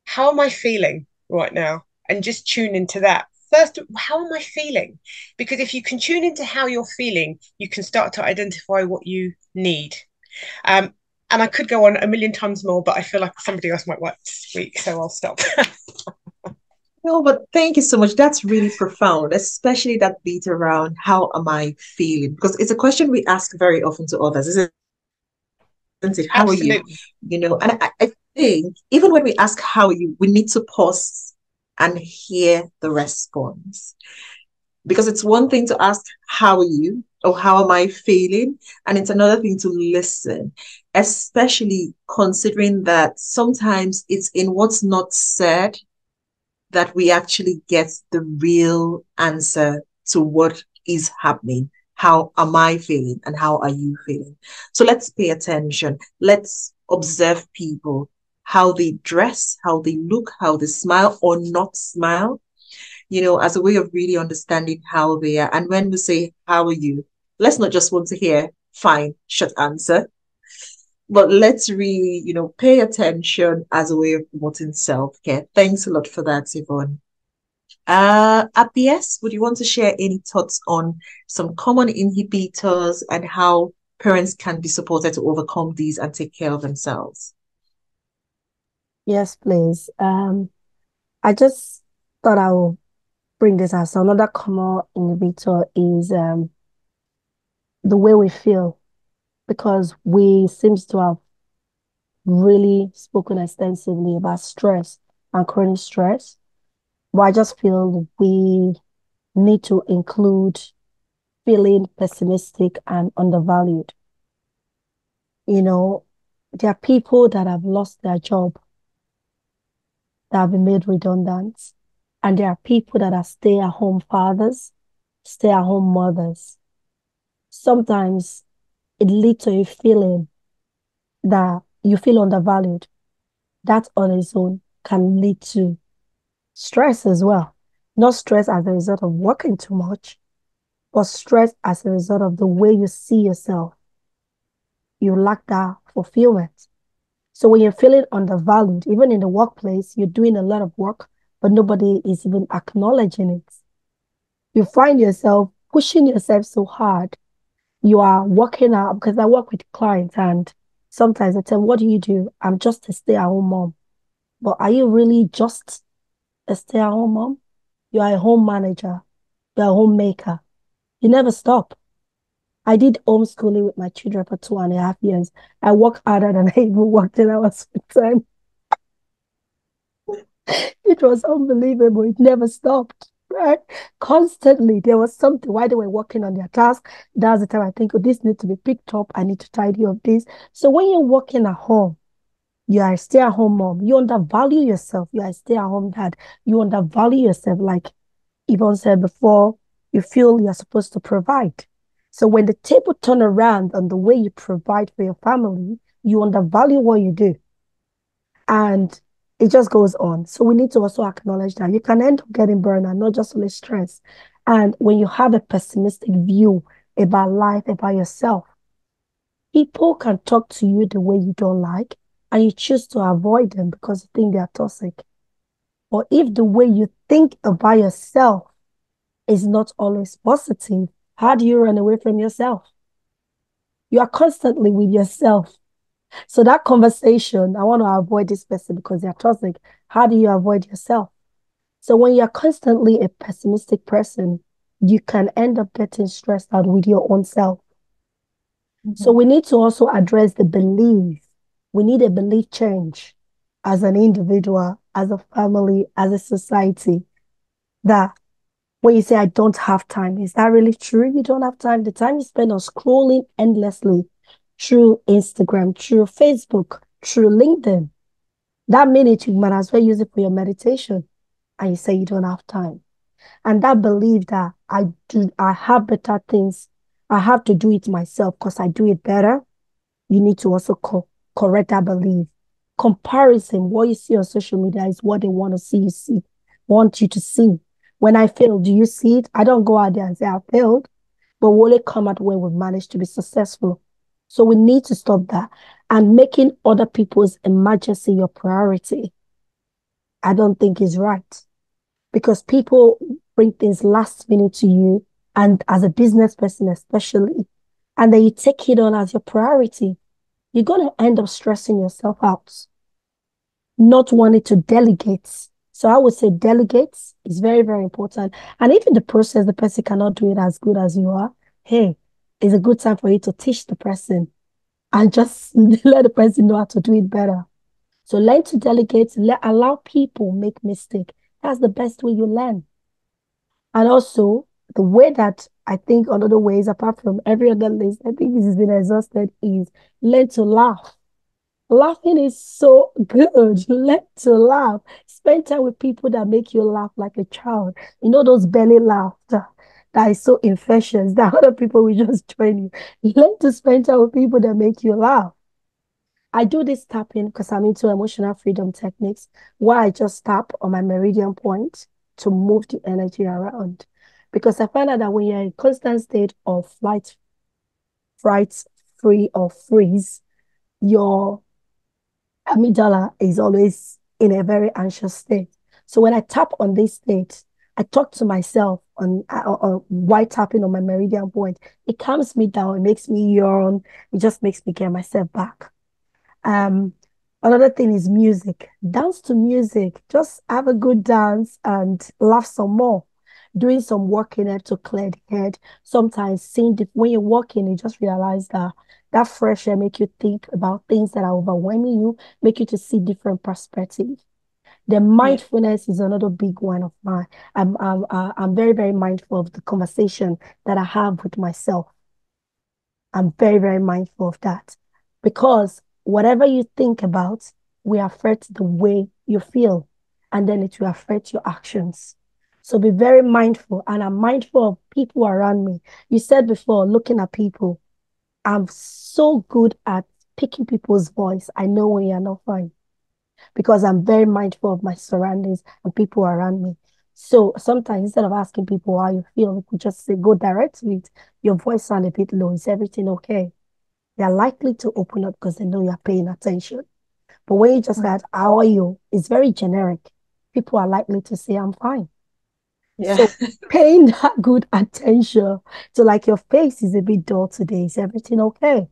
how am I feeling right now? And just tune into that. First, how am I feeling? Because if you can tune into how you're feeling, you can start to identify what you need. And I could go on a million times more, but I feel like somebody else might like to speak, so I'll stop. No, but thank you so much. That's really profound, especially that bit around how am I feeling? Because it's a question we ask very often to others, isn't it? How Absolutely. are you? And I think even when we ask how are you, we need to pause and hear the response. Because it's one thing to ask, how are you? Or how am I feeling? And it's another thing to listen, especially considering that sometimes it's in what's not said that we actually get the real answer to what is happening. How am I feeling and how are you feeling? So let's pay attention. Let's observe people, how they dress, how they look, how they smile or not smile, as a way of really understanding how they are. And when we say, how are you? Let's not just want to hear, fine, short answer. But let's really, pay attention as a way of promoting self-care. Thanks a lot for that, Yvonne. APS, would you want to share any thoughts on some common inhibitors and how parents can be supported to overcome these and take care of themselves? Yes, please. I just thought I would bring this as another common inhibitor is the way we feel, because we seems to have really spoken extensively about stress and chronic stress. But I just feel we need to include feeling pessimistic and undervalued. There are people that have lost their job, that have been made redundant, and there are people that are stay-at-home fathers, stay-at-home mothers. Sometimes it leads to a feeling that you feel undervalued, that on its own can lead to stress as well. Not stress as a result of working too much, but stress as a result of the way you see yourself. You lack that fulfillment. So when you're feeling undervalued, even in the workplace, you're doing a lot of work, but nobody is even acknowledging it. You find yourself pushing yourself so hard. You are working out because I work with clients and sometimes I tell them, what do you do? I'm just a stay-at-home mom. But are you really just a stay-at-home mom? You are a home manager. You're a homemaker. You never stop. I did homeschooling with my children for 2.5 years. I work harder than I even worked in hours full time. It was unbelievable. It never stopped, right? Constantly, there was something while they were working on their task. That's the time I think, oh, this needs to be picked up. I need to tidy up this. So when you're working at home, you are a stay-at-home mom. You undervalue yourself. You are a stay-at-home dad. You undervalue yourself. Like Yvonne said before, you feel you're supposed to provide. So when the table turn around on the way you provide for your family, you undervalue what you do. And it just goes on. So we need to also acknowledge that you can end up getting burnout, not just only stress. And when you have a pessimistic view about life, about yourself, people can talk to you the way you don't like, and you choose to avoid them because you think they are toxic. Or if the way you think about yourself is not always positive, how do you run away from yourself? You are constantly with yourself. So that conversation, I want to avoid this person because they're toxic. How do you avoid yourself? So when you're constantly a pessimistic person, you can end up getting stressed out with your own self. So we need to also address the belief. We need a belief change as an individual, as a family, as a society, that when you say, I don't have time, is that really true? You don't have time. The time you spend on scrolling endlessly through Instagram, through Facebook, through LinkedIn, that minute you might as well use it for your meditation. And you say you don't have time. And that belief that I have better things, I have to do it myself because I do it better. You need to also correct that belief. Comparison, what you see on social media is what they want to see want you to see. When I fail, do you see it? I don't go out there and say I failed, but will it come out when we've managed to be successful? So we need to stop that. And making other people's emergency your priority, I don't think is right. Because people bring things last minute to you, and as a business person especially, and then you take it on as your priority, you're going to end up stressing yourself out, not wanting to delegate. So I would say delegate is very, very important. And if in the process the person cannot do it as good as you are, hey, it's a good time for you to teach the person and just let the person know how to do it better. So learn to delegate, allow people make mistake. That's the best way you learn. And also the way that I think another ways apart from every other list, I think this has been exhausted is learn to laugh. Laughing is so good. Learn to laugh. Spend time with people that make you laugh like a child. You know those belly laughter that is so infectious that other people will just join you. Learn to spend time with people that make you laugh. I do this tapping because I'm into emotional freedom techniques where I just tap on my meridian point to move the energy around. Because I find out that when you're in a constant state of fright, free, or freeze, your amygdala is always in a very anxious state. So when I tap on this state, I talk to myself on while tapping on my meridian point. It calms me down. It makes me yawn. It just makes me get myself back. Um, Another thing is music. Dance to music. Just have a good dance and laugh some more. Doing some working out to clear the head. Sometimes when you're walking, you just realize that that fresh air make you think about things that are overwhelming you, make you to see different perspectives. The Yeah. mindfulness is another big one of mine. I'm very, very mindful of the conversation that I have with myself. I'm very, very mindful of that because whatever you think about will affect the way you feel, and then it will affect your actions. So be very mindful, and I'm mindful of people around me. You said before, looking at people, I'm so good at picking people's voice, I know when you're not fine because I'm very mindful of my surroundings and people around me. So sometimes instead of asking people how you feel, we could just say, go direct to it. Your voice sound a bit low. Is everything okay? They're likely to open up because they know you're paying attention. But when you just add, how are you? It's very generic. People are likely to say, I'm fine. Yeah. So paying that good attention to like your face is a bit dull today. Is everything okay?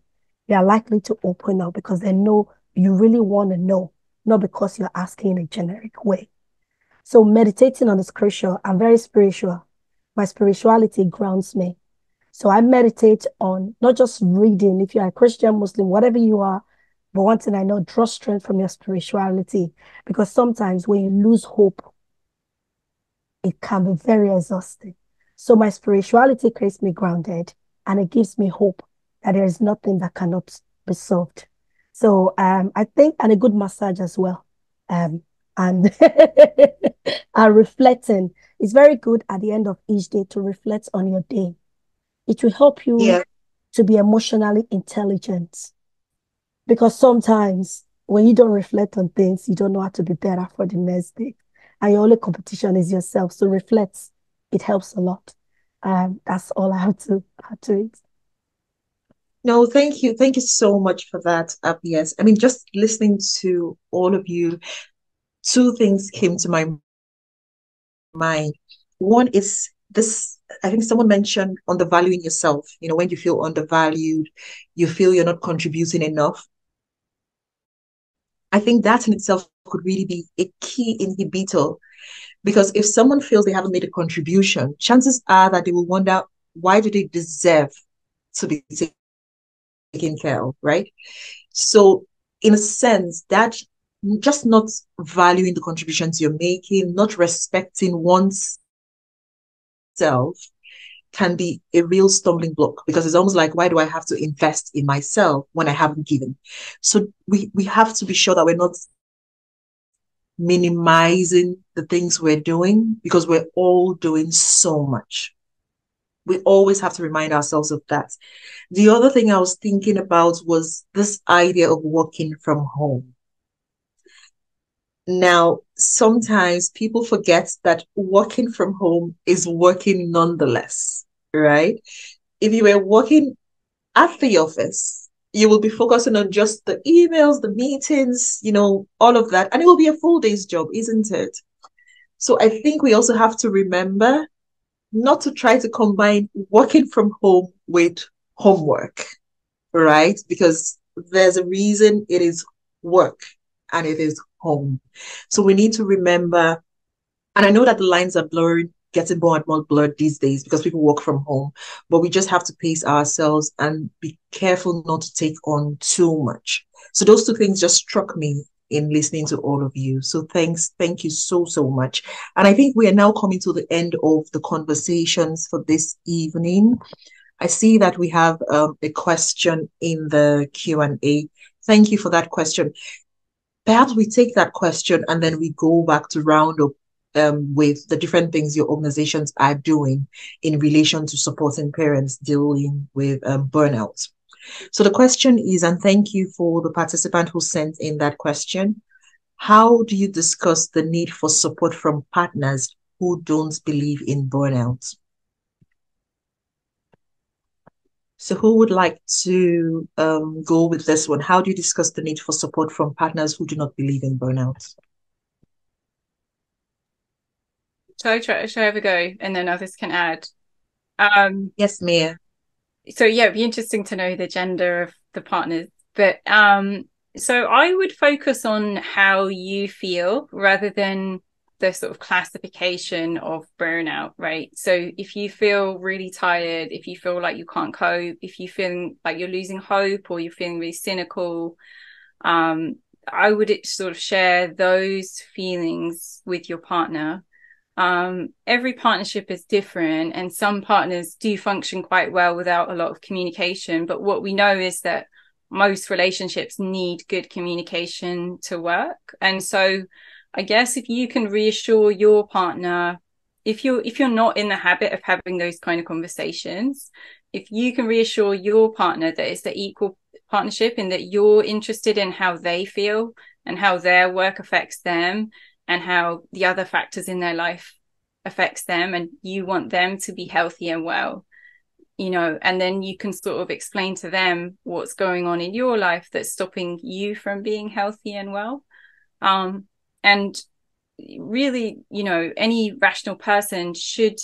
They are likely to open up because they know you really want to know, not because you're asking in a generic way. So meditating on is crucial. I'm very spiritual. My spirituality grounds me. So I meditate on not just reading, if you're a Christian, Muslim, whatever you are, but one thing I know, draw strength from your spirituality. Because sometimes when you lose hope, it can be very exhausting. So my spirituality keeps me grounded and it gives me hope that there is nothing that cannot be solved. So I think, and a good massage as well. And and reflecting. It's very good at the end of each day to reflect on your day. It will help you Yeah. to be emotionally intelligent. Because sometimes when you don't reflect on things, you don't know how to be better for the next day. And your only competition is yourself. So reflect. It helps a lot. That's all I have to add to it. No, thank you. Thank you so much for that. Yes. I mean, just listening to all of you, two things came to my mind. One is this, I think someone mentioned undervaluing yourself. You know, when you feel undervalued, you feel you're not contributing enough. I think that in itself could really be a key inhibitor because if someone feels they haven't made a contribution, chances are that they will wonder, why do they deserve to be taken care of, right? So, in a sense, that just not valuing the contributions you're making, not respecting oneself can be a real stumbling block because it's almost like, why do I have to invest in myself when I haven't given? So we have to be sure that we're not minimizing the things we're doing because we're all doing so much. We always have to remind ourselves of that. The other thing I was thinking about was this idea of working from home. Now, sometimes people forget that working from home is working nonetheless, right? If you were working at the office, you will be focusing on just the emails, the meetings, all of that. And it will be a full day's job, isn't it? So I think we also have to remember not to try to combine working from home with homework, right? Because there's a reason it is work and it is home. So we need to remember, and I know that the lines are blurred, getting more and more blurred these days because people work from home, but we just have to pace ourselves and be careful not to take on too much. So those two things just struck me in listening to all of you. So thank you so much. And I think we are now coming to the end of the conversations for this evening. I see that we have a question in the Q&A. Thank you for that question. Perhaps we take that question and then we go back to round up with the different things your organizations are doing in relation to supporting parents dealing with burnout. So the question is, and thank you for the participant who sent in that question, how do you discuss the need for support from partners who don't believe in burnout? So who would like to go with this one? How do you discuss the need for support from partners who do not believe in burnout? Shall I have a go and then others can add? Yes, Mia. So yeah, it'd be interesting to know the gender of the partners. But so I would focus on how you feel rather than the sort of classification of burnout, right? So if you feel really tired, if you feel like you can't cope, if you feel like you're losing hope or you're feeling really cynical, I would sort of share those feelings with your partner. Every partnership is different and some partners do function quite well without a lot of communication, but what we know is that most relationships need good communication to work. And so I guess if you can reassure your partner, if you're not in the habit of having those kind of conversations, if you can reassure your partner that it's the equal partnership, in that you're interested in how they feel and how their work affects them and how the other factors in their life affects them, and you want them to be healthy and well, and then you can sort of explain to them what's going on in your life that's stopping you from being healthy and well. And really, any rational person should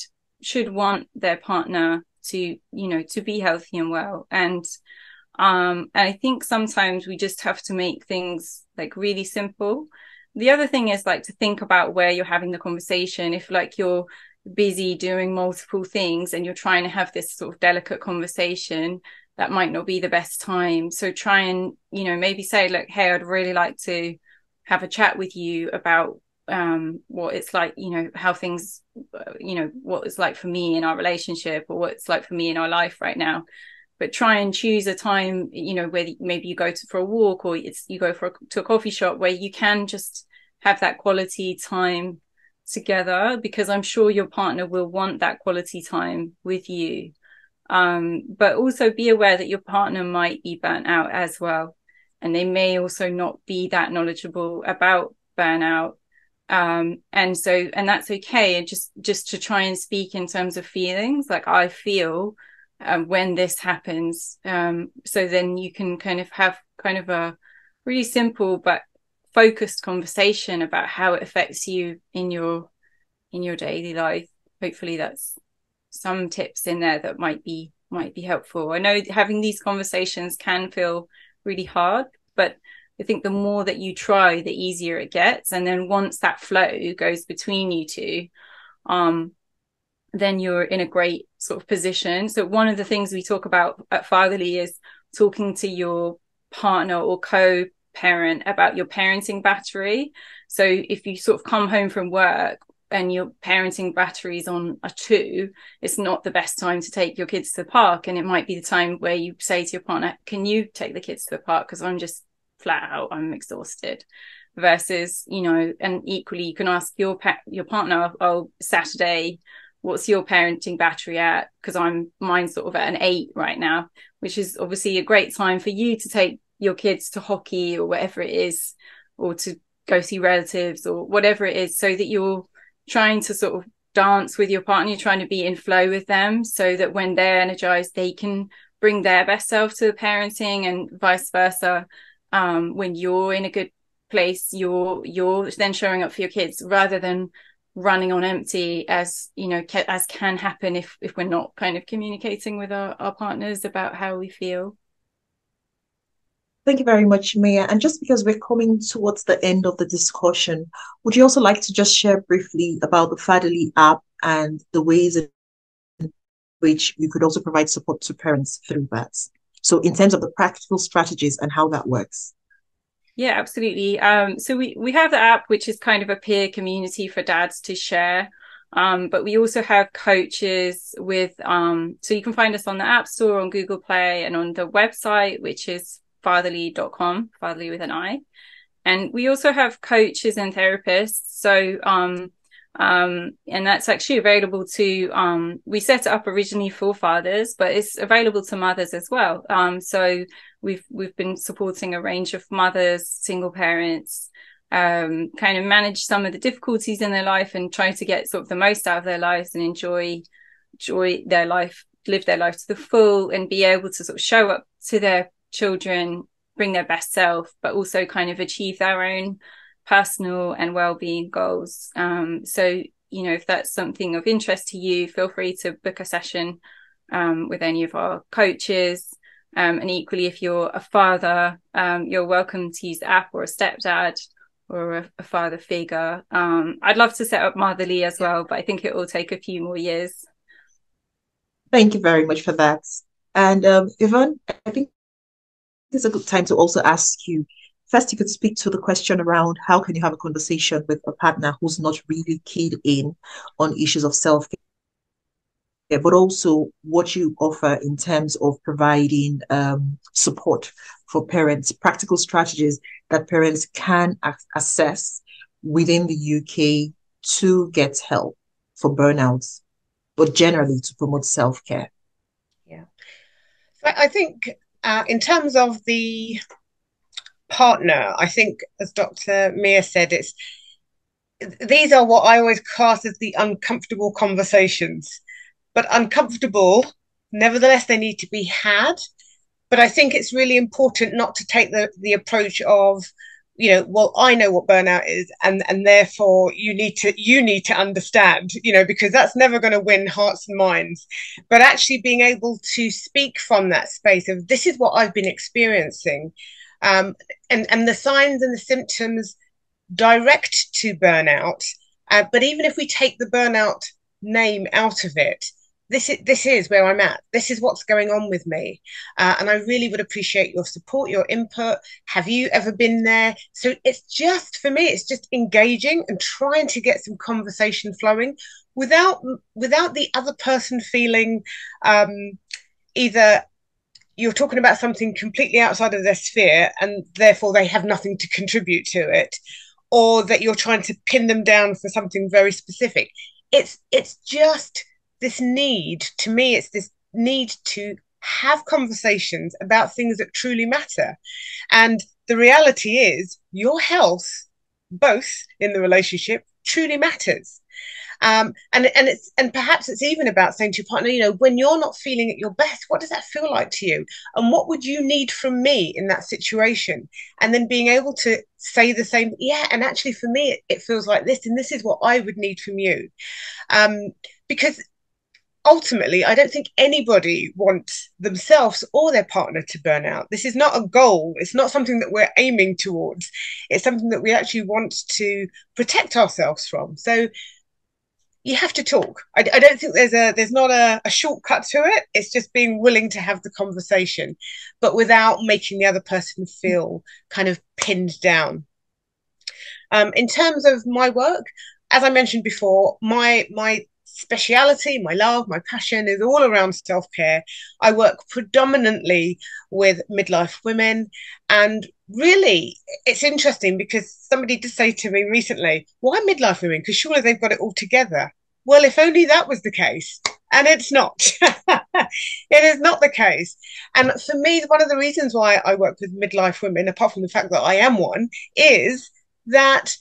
want their partner to be healthy and well. And I think sometimes we just have to make things like really simple. The other thing is like to think about where you're having the conversation. If like you're busy doing multiple things and you're trying to have this sort of delicate conversation, that might not be the best time. So try and, maybe say, look, hey, I'd really like to have a chat with you about what it's like, how things, what it's like for me in our relationship, or what it's like for me in our life right now. But try and choose a time, where maybe you go for a walk, or you go to a coffee shop where you can just have that quality time together, because I'm sure your partner will want that quality time with you. But also be aware that your partner might be burnt out as well, and they may also not be that knowledgeable about burnout. And that's okay. And just to try and speak in terms of feelings, like I feel when this happens. So then you can kind of have kind of a really simple but focused conversation about how it affects you in your daily life. Hopefully that's some tips in there that might be helpful. I know having these conversations can feel really hard, but I think the more that you try, the easier it gets. And then once that flow goes between you two, then you're in a great sort of position. So one of the things we talk about at Fatherly is talking to your partner or co-parent about your parenting battery. So if you sort of come home from work and your parenting battery's on a 2, it's not the best time to take your kids to the park. And it might be the time where you say to your partner, can you take the kids to the park? Because I'm just flat out, I'm exhausted. Versus, and equally you can ask your partner, oh, Saturday, what's your parenting battery at? Because mine's sort of at an 8 right now, which is obviously a great time for you to take your kids to hockey or whatever it is, or to go see relatives or whatever it is, so that you're trying to sort of dance with your partner, you're trying to be in flow with them, so that when they're energized, they can bring their best self to the parenting, and vice versa. When you're in a good place, you're then showing up for your kids, rather than running on empty, as as can happen if we're not kind of communicating with our partners about how we feel. Thank you very much, Maya. And just because we're coming towards the end of the discussion, would you also like to just share briefly about the Fatherly app and the ways in which you could also provide support to parents through that? So in terms of the practical strategies and how that works. Yeah, absolutely. So we have the app, which is kind of a peer community for dads to share. But we also have coaches with, so you can find us on the App Store, on Google Play, and on the website, which is fatherly.com, fatherly with an I. And we also have coaches and therapists. So, and that's actually available to, we set it up originally for fathers, but it's available to mothers as well. So we've been supporting a range of mothers, single parents, kind of manage some of the difficulties in their life and try to get sort of the most out of their lives and enjoy their life, live their life to the full, and be able to sort of show up to their children, bring their best self, but also kind of achieve their own personal and well-being goals. So, if that's something of interest to you, feel free to book a session with any of our coaches. And equally, if you're a father, you're welcome to use the app, or a stepdad, or a father figure. I'd love to set up Motherly as well, but I think it will take a few more years. Thank you very much for that. And Yvonne, I think this is a good time to also ask you, first, you could speak to the question around how can you have a conversation with a partner who's not really keyed in on issues of self-care, but also what you offer in terms of providing support for parents, practical strategies that parents can assess within the UK to get help for burnouts, but generally to promote self-care. Yeah. So I think in terms of the partner, I think, as Dr. Mia said, these are what I always class as the uncomfortable conversations. But uncomfortable, nevertheless, they need to be had. But I think it's really important not to take the approach of, well, I know what burnout is, and therefore you need to understand, because that's never going to win hearts and minds. But actually being able to speak from that space of, this is what I've been experiencing, and the signs and the symptoms direct to burnout. But even if we take the burnout name out of it, this is where I'm at. This is what's going on with me. And I really would appreciate your support, your input. Have you ever been there? So it's just, for me, it's just engaging and trying to get some conversation flowing without the other person feeling either you're talking about something completely outside of their sphere and therefore they have nothing to contribute to it, or that you're trying to pin them down for something very specific. It's just this need, to me, it's this need to have conversations about things that truly matter. And the reality is your health, both in the relationship, truly matters. And perhaps it's even about saying to your partner, when you're not feeling at your best, what does that feel like to you? And what would you need from me in that situation? And then being able to say the same, and actually for me, it feels like this, and this is what I would need from you. Because ultimately, I don't think anybody wants themselves or their partner to burn out. This is not a goal. It's not something that we're aiming towards. It's something that we actually want to protect ourselves from. So you have to talk. I don't think there's not a shortcut to it. It's just being willing to have the conversation, but without making the other person feel kind of pinned down. In terms of my work, as I mentioned before, my speciality, my love, my passion is all around self-care. I work predominantly with midlife women, and really it's interesting because somebody did say to me recently, why midlife women? Because surely they've got it all together. Well, if only that was the case. And it's not. It is not the case. And for me, one of the reasons why I work with midlife women, apart from the fact that I am one, is that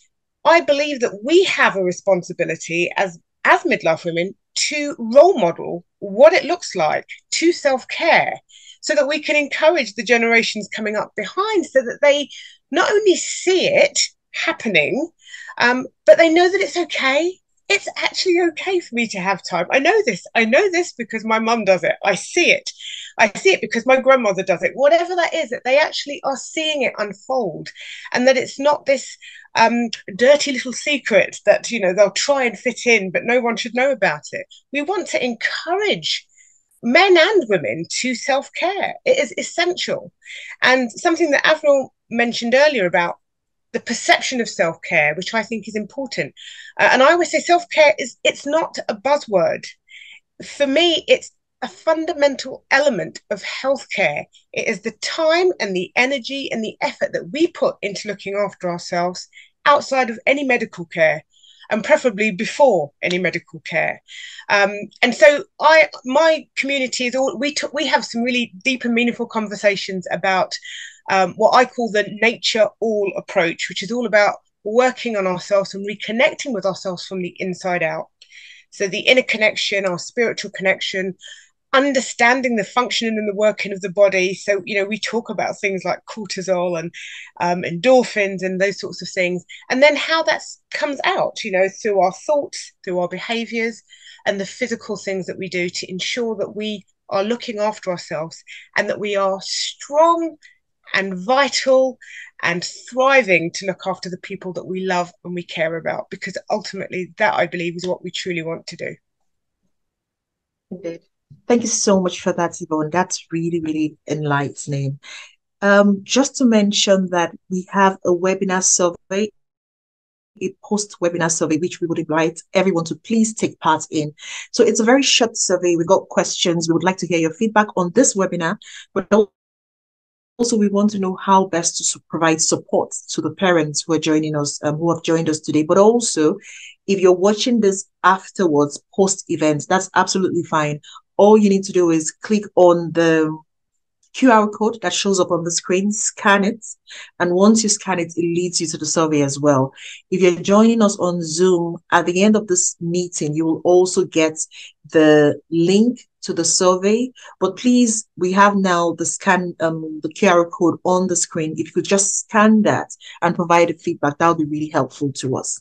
I believe that we have a responsibility as midlife women to role model what it looks like to self-care, so that we can encourage the generations coming up behind, so that they not only see it happening, but they know that it's okay. It's actually okay for me to have time. I know this because my mum does it. I see it because my grandmother does it. Whatever that is, that they actually are seeing it unfold, and that it's not this dirty little secret that they'll try and fit in, but no one should know about it. We want to encourage men and women to self-care. It is essential. And something that Avril mentioned earlier about the perception of self-care, which I think is important. And I always say self-care it's not a buzzword. For me, it's a fundamental element of healthcare. It is the time and the energy and the effort that we put into looking after ourselves outside of any medical care, and preferably before any medical care. And so my community is all, we have some really deep and meaningful conversations about what I call the nature all approach, which is all about working on ourselves and reconnecting with ourselves from the inside out. So the inner connection, our spiritual connection, understanding the functioning and the working of the body. So, we talk about things like cortisol and endorphins and those sorts of things. And then how that comes out, through our thoughts, through our behaviors, and the physical things that we do to ensure that we are looking after ourselves and that we are strong and vital and thriving to look after the people that we love and we care about, because ultimately that, I believe, is what we truly want to do. Indeed. Thank you so much for that, Yvonne. That's really, really enlightening. Just to mention that we have a webinar survey, a post-webinar survey, which we would invite everyone to please take part in. So it's a very short survey. We got questions. We would like to hear your feedback on this webinar, but also we want to know how best to provide support to the parents who are joining us, who have joined us today. But also, if you're watching this afterwards, post-event, that's absolutely fine. All you need to do is click on the QR code that shows up on the screen, scan it. And once you scan it, it leads you to the survey as well. If you're joining us on Zoom, at the end of this meeting, you will also get the link to the survey. But please, we have now the QR code on the screen. If you could just scan that and provide a feedback, that would be really helpful to us.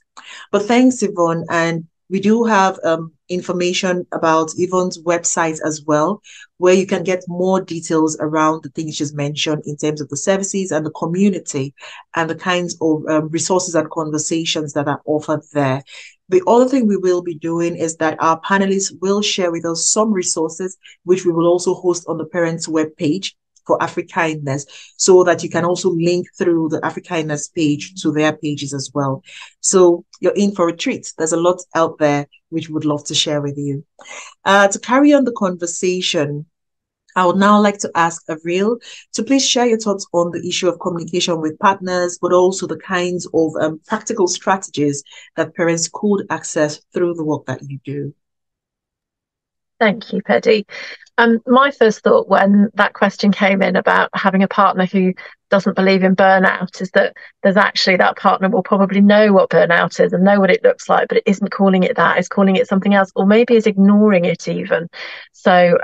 But thanks, Yvonne. And we do have information about Yvonne's website as well, where you can get more details around the things she's mentioned in terms of the services and the community and the kinds of resources and conversations that are offered there. The other thing we will be doing is that our panelists will share with us some resources, which we will also host on the parents' webpage for Afrikindness, so that you can also link through the Afrikindness page to their pages as well. So you're in for a treat. There's a lot out there which we would love to share with you. To carry on the conversation, I would now like to ask Avril to please share your thoughts on the issue of communication with partners, but also the kinds of practical strategies that parents could access through the work that you do. Thank you, Paddy. My first thought when that question came in about having a partner who doesn't believe in burnout is that there's actually that partner will probably know what burnout is and know what it looks like, but it isn't calling it that, it's calling it something else, or maybe is ignoring it even. So,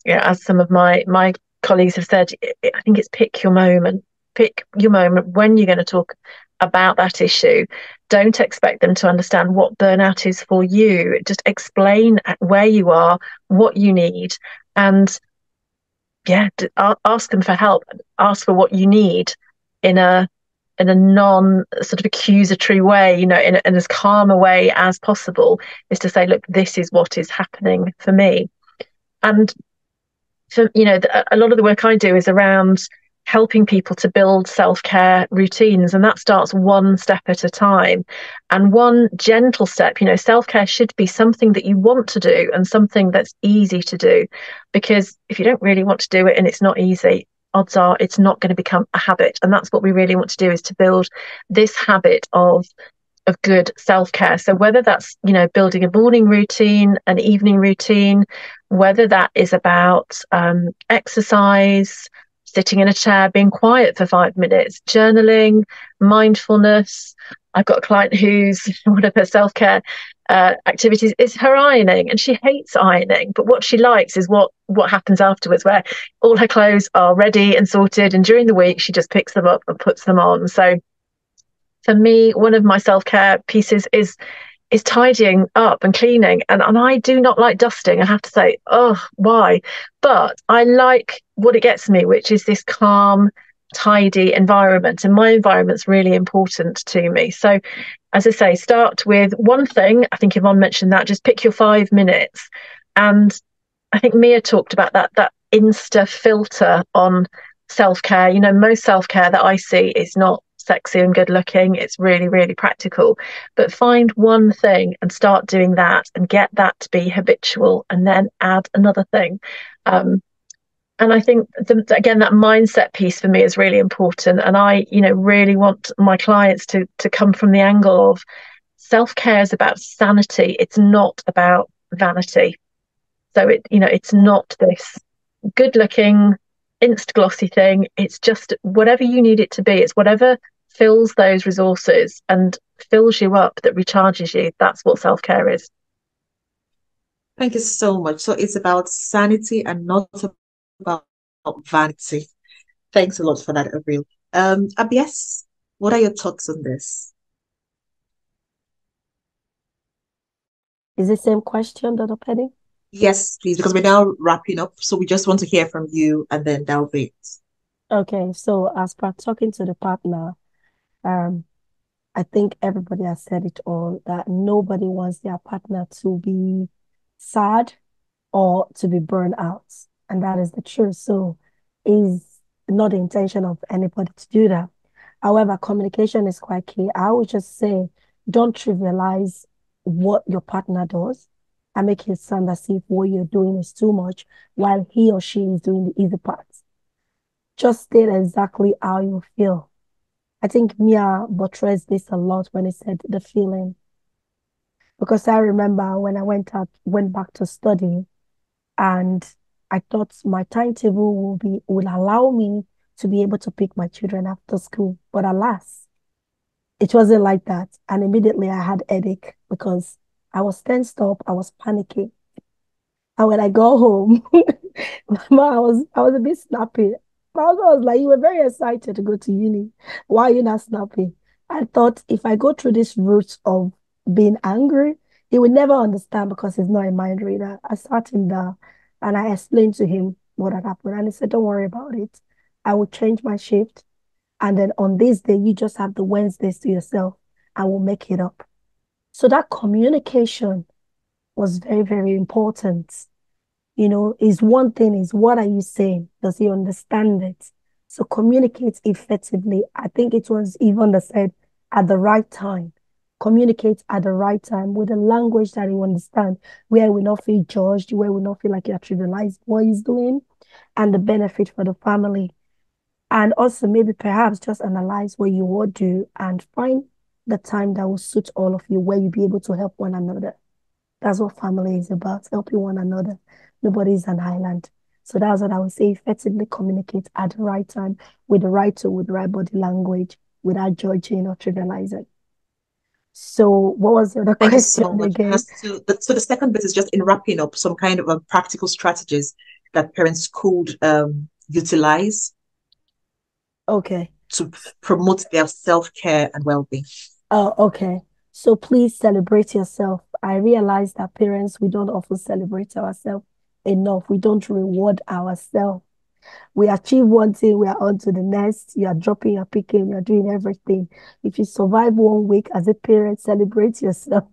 as some of my colleagues have said, I think it's pick your moment. Pick your moment when you're going to talk about that issue. Don't expect them to understand what burnout is for you. Just explain where you are, what you need, and ask them for help. Ask for what you need in a non sort of accusatory way, in as calm a way as possible, is to say, look, this is what is happening for me. And so, a lot of the work I do is around helping people to build self-care routines, and that starts one step at a time. And one gentle step, self-care should be something that you want to do and something that's easy to do, because if you don't really want to do it and it's not easy, odds are it's not going to become a habit. And that's what we really want to do, is to build this habit of good self-care. So whether that's, building a morning routine, an evening routine, whether that is about exercise, sitting in a chair, being quiet for 5 minutes, journaling, mindfulness. I've got a client who's one of her self-care activities is her ironing, and she hates ironing, but what she likes is what happens afterwards, where all her clothes are ready and sorted, and during the week she just picks them up and puts them on. So for me, one of my self-care pieces is tidying up and cleaning. And I do not like dusting. I have to say, why? But I like what it gets me, which is this calm, tidy environment. And my environment's really important to me. So, as I say, start with one thing. I think Yvonne mentioned that. Just pick your 5 minutes. And I think Mia talked about that Insta filter on self-care. Most self-care that I see is not sexy and good looking. It's really, really practical. But find one thing and start doing that, and get that to be habitual, and then add another thing. And I think again, that mindset piece for me is really important. And I, really want my clients to come from the angle of self-care is about sanity. It's not about vanity. So it's not this good looking, insta glossy thing. It's just whatever you need it to be. It's whatever fills those resources and fills you up, that recharges you. That's what self-care is. Thank you so much. So it's about sanity and not about vanity. Thanks a lot for that, Avril. Abies, what are your thoughts on this? Is the same question, Dr. Penny? Yes, please, because we're now wrapping up. So we just want to hear from you, and then delve in. Okay, so as per talking to the partner, I think everybody has said it all, that nobody wants their partner to be sad or to be burned out. And that is the truth. So is not the intention of anybody to do that. However, communication is quite key. I would just say, don't trivialize what your partner does and make it sound as if what you're doing is too much while he or she is doing the easy parts. Just state exactly how you feel. I think Mia buttressed this a lot when he said the feeling. Because I remember when I went back to study, and I thought my timetable will allow me to be able to pick my children after school. But alas, it wasn't like that. And immediately I had headache because I was tensed up, I was panicking. And when I got home, I was a bit snappy. My husband was like, "You were very excited to go to uni. Why are you not snappy?" I thought if I go through this route of being angry, he would never understand because he's not a mind reader. I sat him down and I explained to him what had happened. And he said, "Don't worry about it. I will change my shift. And then on this day, you just have the Wednesdays to yourself. I will make it up." So that communication was very, very important. Is one thing is what are you saying? Does he understand it? So communicate effectively. I think it was even that said at the right time. Communicate at the right time with a language that he understand, where he will not feel judged, where he will not feel like you are trivialized what he's doing, and the benefit for the family. And also maybe perhaps just analyze what you will do and find the time that will suit all of you, where you'll be able to help one another. That's what family is about, helping one another. Nobody is an island. So that's what I would say, effectively communicate at the right time, with the right tool, with the right body language, without judging or trivializing. So what was the other Thank you question so much. again? So the second bit is just in wrapping up some kind of practical strategies that parents could utilize Okay. to promote their self-care and well-being. Oh, okay. So please celebrate yourself. I realize that parents, we don't often celebrate ourselves enough. We don't reward ourselves. We achieve one thing, we are on to the next. You are dropping, you're picking, you're doing everything. If you survive one week as a parent, celebrate yourself.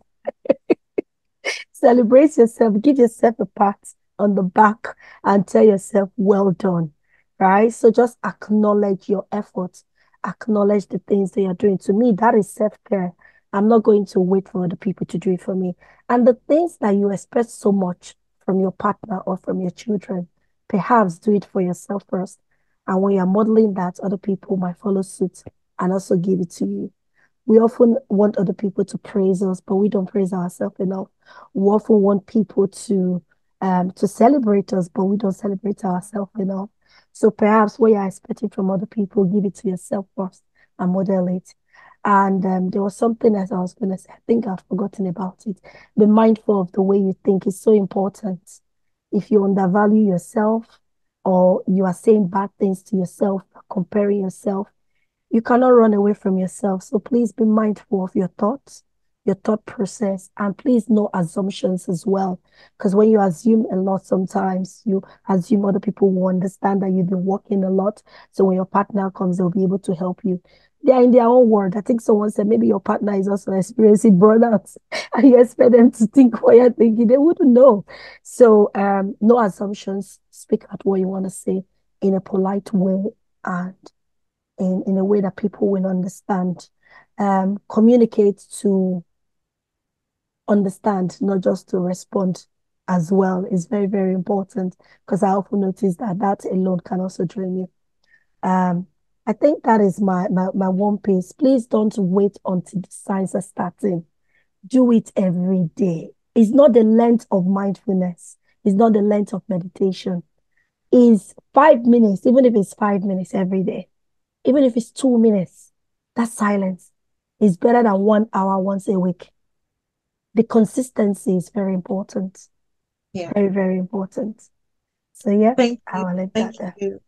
Celebrate yourself, give yourself a pat on the back and tell yourself, well done. Right? So just acknowledge your efforts, acknowledge the things that you're doing. To me, that is self-care. I'm not going to wait for other people to do it for me. And the things that you expect so much from your partner or from your children, perhaps do it for yourself first. And when you're modeling that, other people might follow suit and also give it to you. We often want other people to praise us, but we don't praise ourselves enough. We often want people to celebrate us, but we don't celebrate ourselves enough. So perhaps what you're expecting from other people, give it to yourself first and model it. And there was something else I was going to say. I think I've forgotten about it. Be mindful of the way you think is so important. If you undervalue yourself or you are saying bad things to yourself, comparing yourself, you cannot run away from yourself. So please be mindful of your thoughts, your thought process, and please no assumptions as well. Because when you assume a lot, sometimes you assume other people will understand that you've been working a lot. So when your partner comes, they'll be able to help you. They are in their own world. I think someone said maybe your partner is also experiencing burnouts and you expect them to think what you're thinking. They wouldn't know. So no assumptions. Speak out what you want to say in a polite way and in a way that people will understand. Communicate to understand, not just to respond as well, is very, very important because I often notice that that alone can also drain you. I think that is my one piece. Please don't wait until the signs are starting. Do it every day. It's not the length of mindfulness. It's not the length of meditation. It's 5 minutes, even if it's 5 minutes every day. Even if it's 2 minutes, that silence is better than 1 hour once a week. The consistency is very important. Yeah. Very, very important. So yeah, Thank I you. will leave that Thank there. you.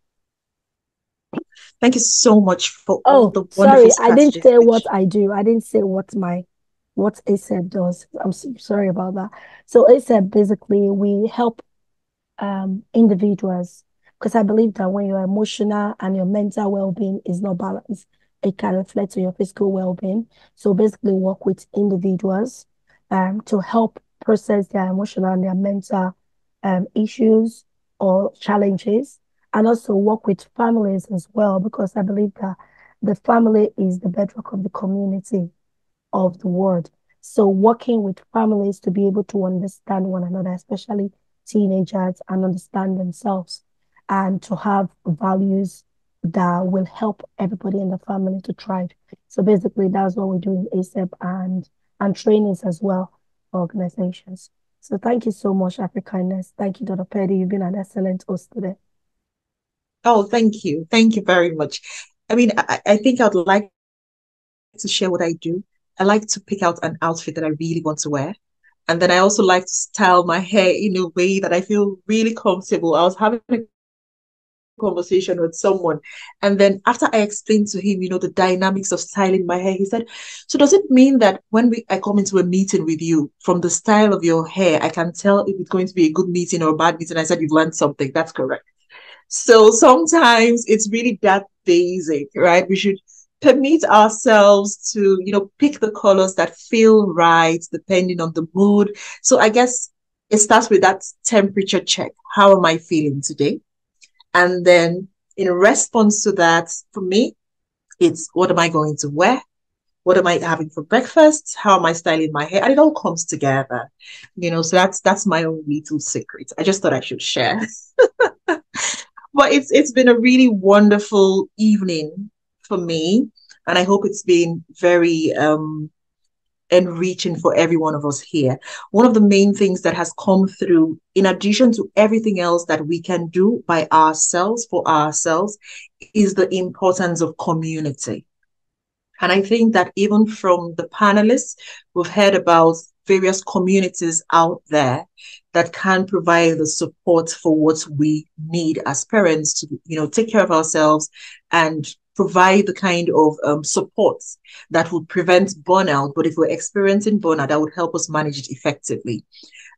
Thank you so much for all Oh, the wonderful sorry, I didn't strategies say what which I do. I didn't say what ASAP does. I'm so sorry about that. So ASAP basically we help individuals because I believe that when your emotional and your mental well-being is not balanced, it can reflect on your physical well-being. So basically work with individuals to help process their emotional and their mental issues or challenges, and also work with families as well, because I believe that the family is the bedrock of the community of the world. So working with families to be able to understand one another, especially teenagers, and understand themselves and to have values that will help everybody in the family to thrive. So basically that's what we do in ASAP and trainings as well for organizations. So thank you so much, Africaness. Thank you, Dr. Petty. You've been an excellent host today. Oh, thank you. Thank you very much. I mean, I think I'd like to share what I do. I like to pick out an outfit that I really want to wear. And then I also like to style my hair in a way that I feel really comfortable. I was having a conversation with someone, and then after I explained to him, the dynamics of styling my hair, he said, "So does it mean that when I come into a meeting with you, from the style of your hair, I can tell if it's going to be a good meeting or a bad meeting?" I said, "You've learned something. That's correct." So sometimes it's really that basic, right? We should permit ourselves to, pick the colors that feel right depending on the mood. So I guess it starts with that temperature check. How am I feeling today? And then in response to that, for me, it's what am I going to wear? What am I having for breakfast? How am I styling my hair? And it all comes together, so that's my own little secret. I just thought I should share. But it's been a really wonderful evening for me, and I hope it's been very enriching for every one of us here. One of the main things that has come through, in addition to everything else that we can do by ourselves for ourselves, is the importance of community. And I think that even from the panelists, we've heard about various communities out there that can provide the support for what we need as parents to, take care of ourselves and provide the kind of support that would prevent burnout. But if we're experiencing burnout, that would help us manage it effectively.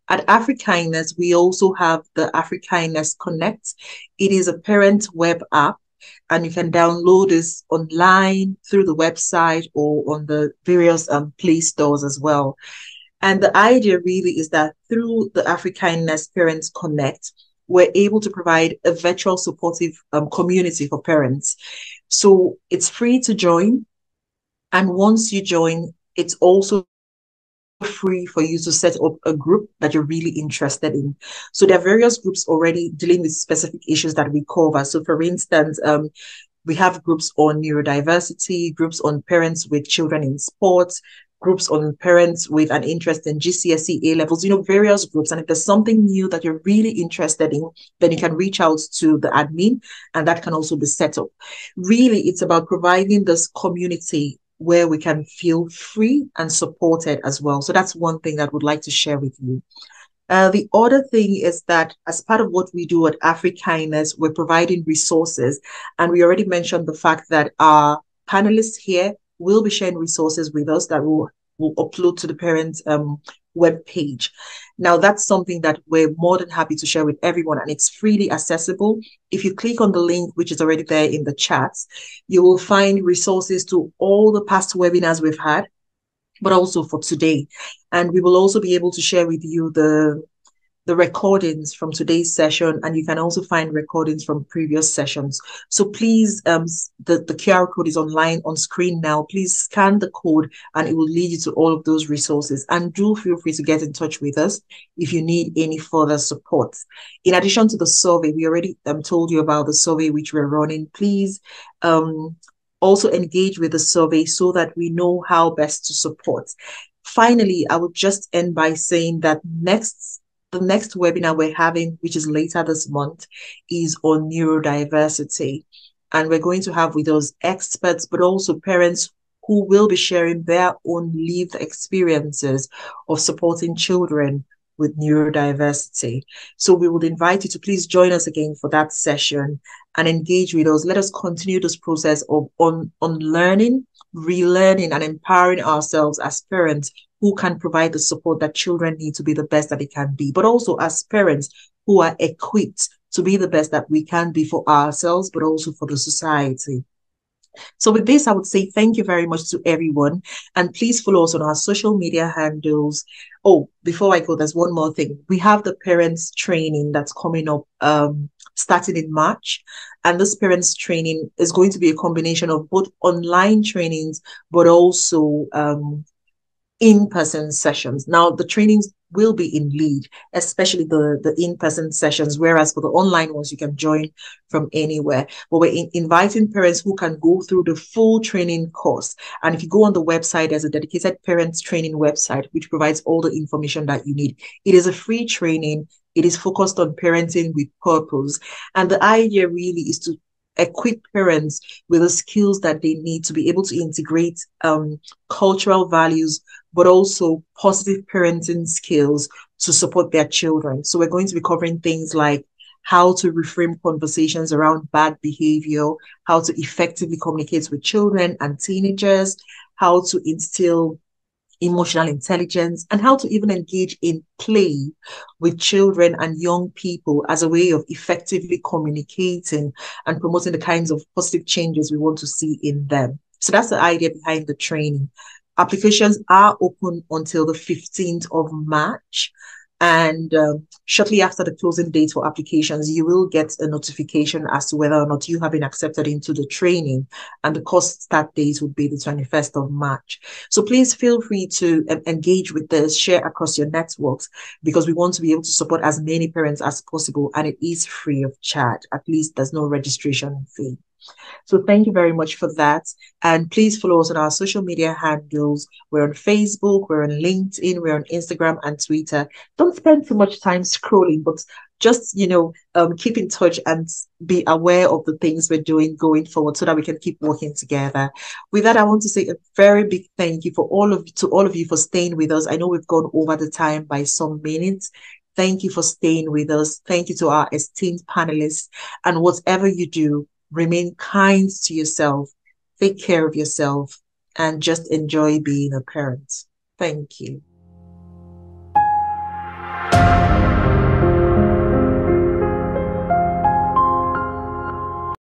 At Afrikindness, we also have the Afrikindness Connect. It is a parent web app, and you can download this online through the website or on the various Play stores as well. And the idea really is that through the Afrikindness Parents Connect, we're able to provide a virtual supportive community for parents. So it's free to join. And once you join, it's also free for you to set up a group that you're really interested in. So there are various groups already dealing with specific issues that we cover. So for instance, we have groups on neurodiversity, groups on parents with children in sports, groups on parents with an interest in GCSE A levels, various groups. And if there's something new that you're really interested in, then you can reach out to the admin, and that can also be set up. Really, it's about providing this community where we can feel free and supported as well. So that's one thing that I would like to share with you. The other thing is that as part of what we do at Afrikindness, we're providing resources. And we already mentioned the fact that our panelists here will be sharing resources with us that will upload to the parents' web page. Now, that's something that we're more than happy to share with everyone, and it's freely accessible. If you click on the link, which is already there in the chats, you will find resources to all the past webinars we've had, but also for today. And we will also be able to share with you the recordings from today's session, and you can also find recordings from previous sessions. So please, the QR code is online on screen now. Please scan the code and it will lead you to all of those resources. And do feel free to get in touch with us if you need any further support. In addition to the survey, we already told you about the survey which we're running. Please also engage with the survey so that we know how best to support. Finally, I would just end by saying that the next webinar we're having, which is later this month, is on neurodiversity. And we're going to have with us experts, but also parents who will be sharing their own lived experiences of supporting children with neurodiversity. So we would invite you to please join us again for that session and engage with us. Let us continue this process of unlearning, relearning, and empowering ourselves as parents who can provide the support that children need to be the best that they can be, but also as parents who are equipped to be the best that we can be for ourselves, but also for the society. So with this, I would say thank you very much to everyone, and please follow us on our social media handles. Oh, before I go, there's one more thing. We have the parents training that's coming up starting in March, and this parents training is going to be a combination of both online trainings, but also in-person sessions. Now, the trainings will be in lead, especially the in-person sessions, whereas for the online ones, you can join from anywhere. But we're inviting parents who can go through the full training course. And if you go on the website, there's a dedicated parents training website, which provides all the information that you need. It is a free training. It is focused on parenting with purpose. And the idea really is to equip parents with the skills that they need to be able to integrate cultural values, but also positive parenting skills to support their children. So we're going to be covering things like how to reframe conversations around bad behavior, how to effectively communicate with children and teenagers, how to instill emotional intelligence, and how to even engage in play with children and young people as a way of effectively communicating and promoting the kinds of positive changes we want to see in them. So that's the idea behind the training. Applications are open until the 15th of March. And shortly after the closing date for applications, you will get a notification as to whether or not you have been accepted into the training. And the course start date would be the 21st of March. So please feel free to engage with this, share across your networks, because we want to be able to support as many parents as possible. And it is free of charge. At least there's no registration fee. So thank you very much for that. And please follow us on our social media handles. We're on Facebook, we're on LinkedIn, we're on Instagram and Twitter. Don't spend too much time scrolling, but just, keep in touch and be aware of the things we're doing going forward so that we can keep working together. With that, I want to say a very big thank you to all of you for staying with us. I know we've gone over the time by some minutes. Thank you for staying with us. Thank you to our esteemed panelists. And whatever you do, remain kind to yourself, take care of yourself, and just enjoy being a parent. Thank you.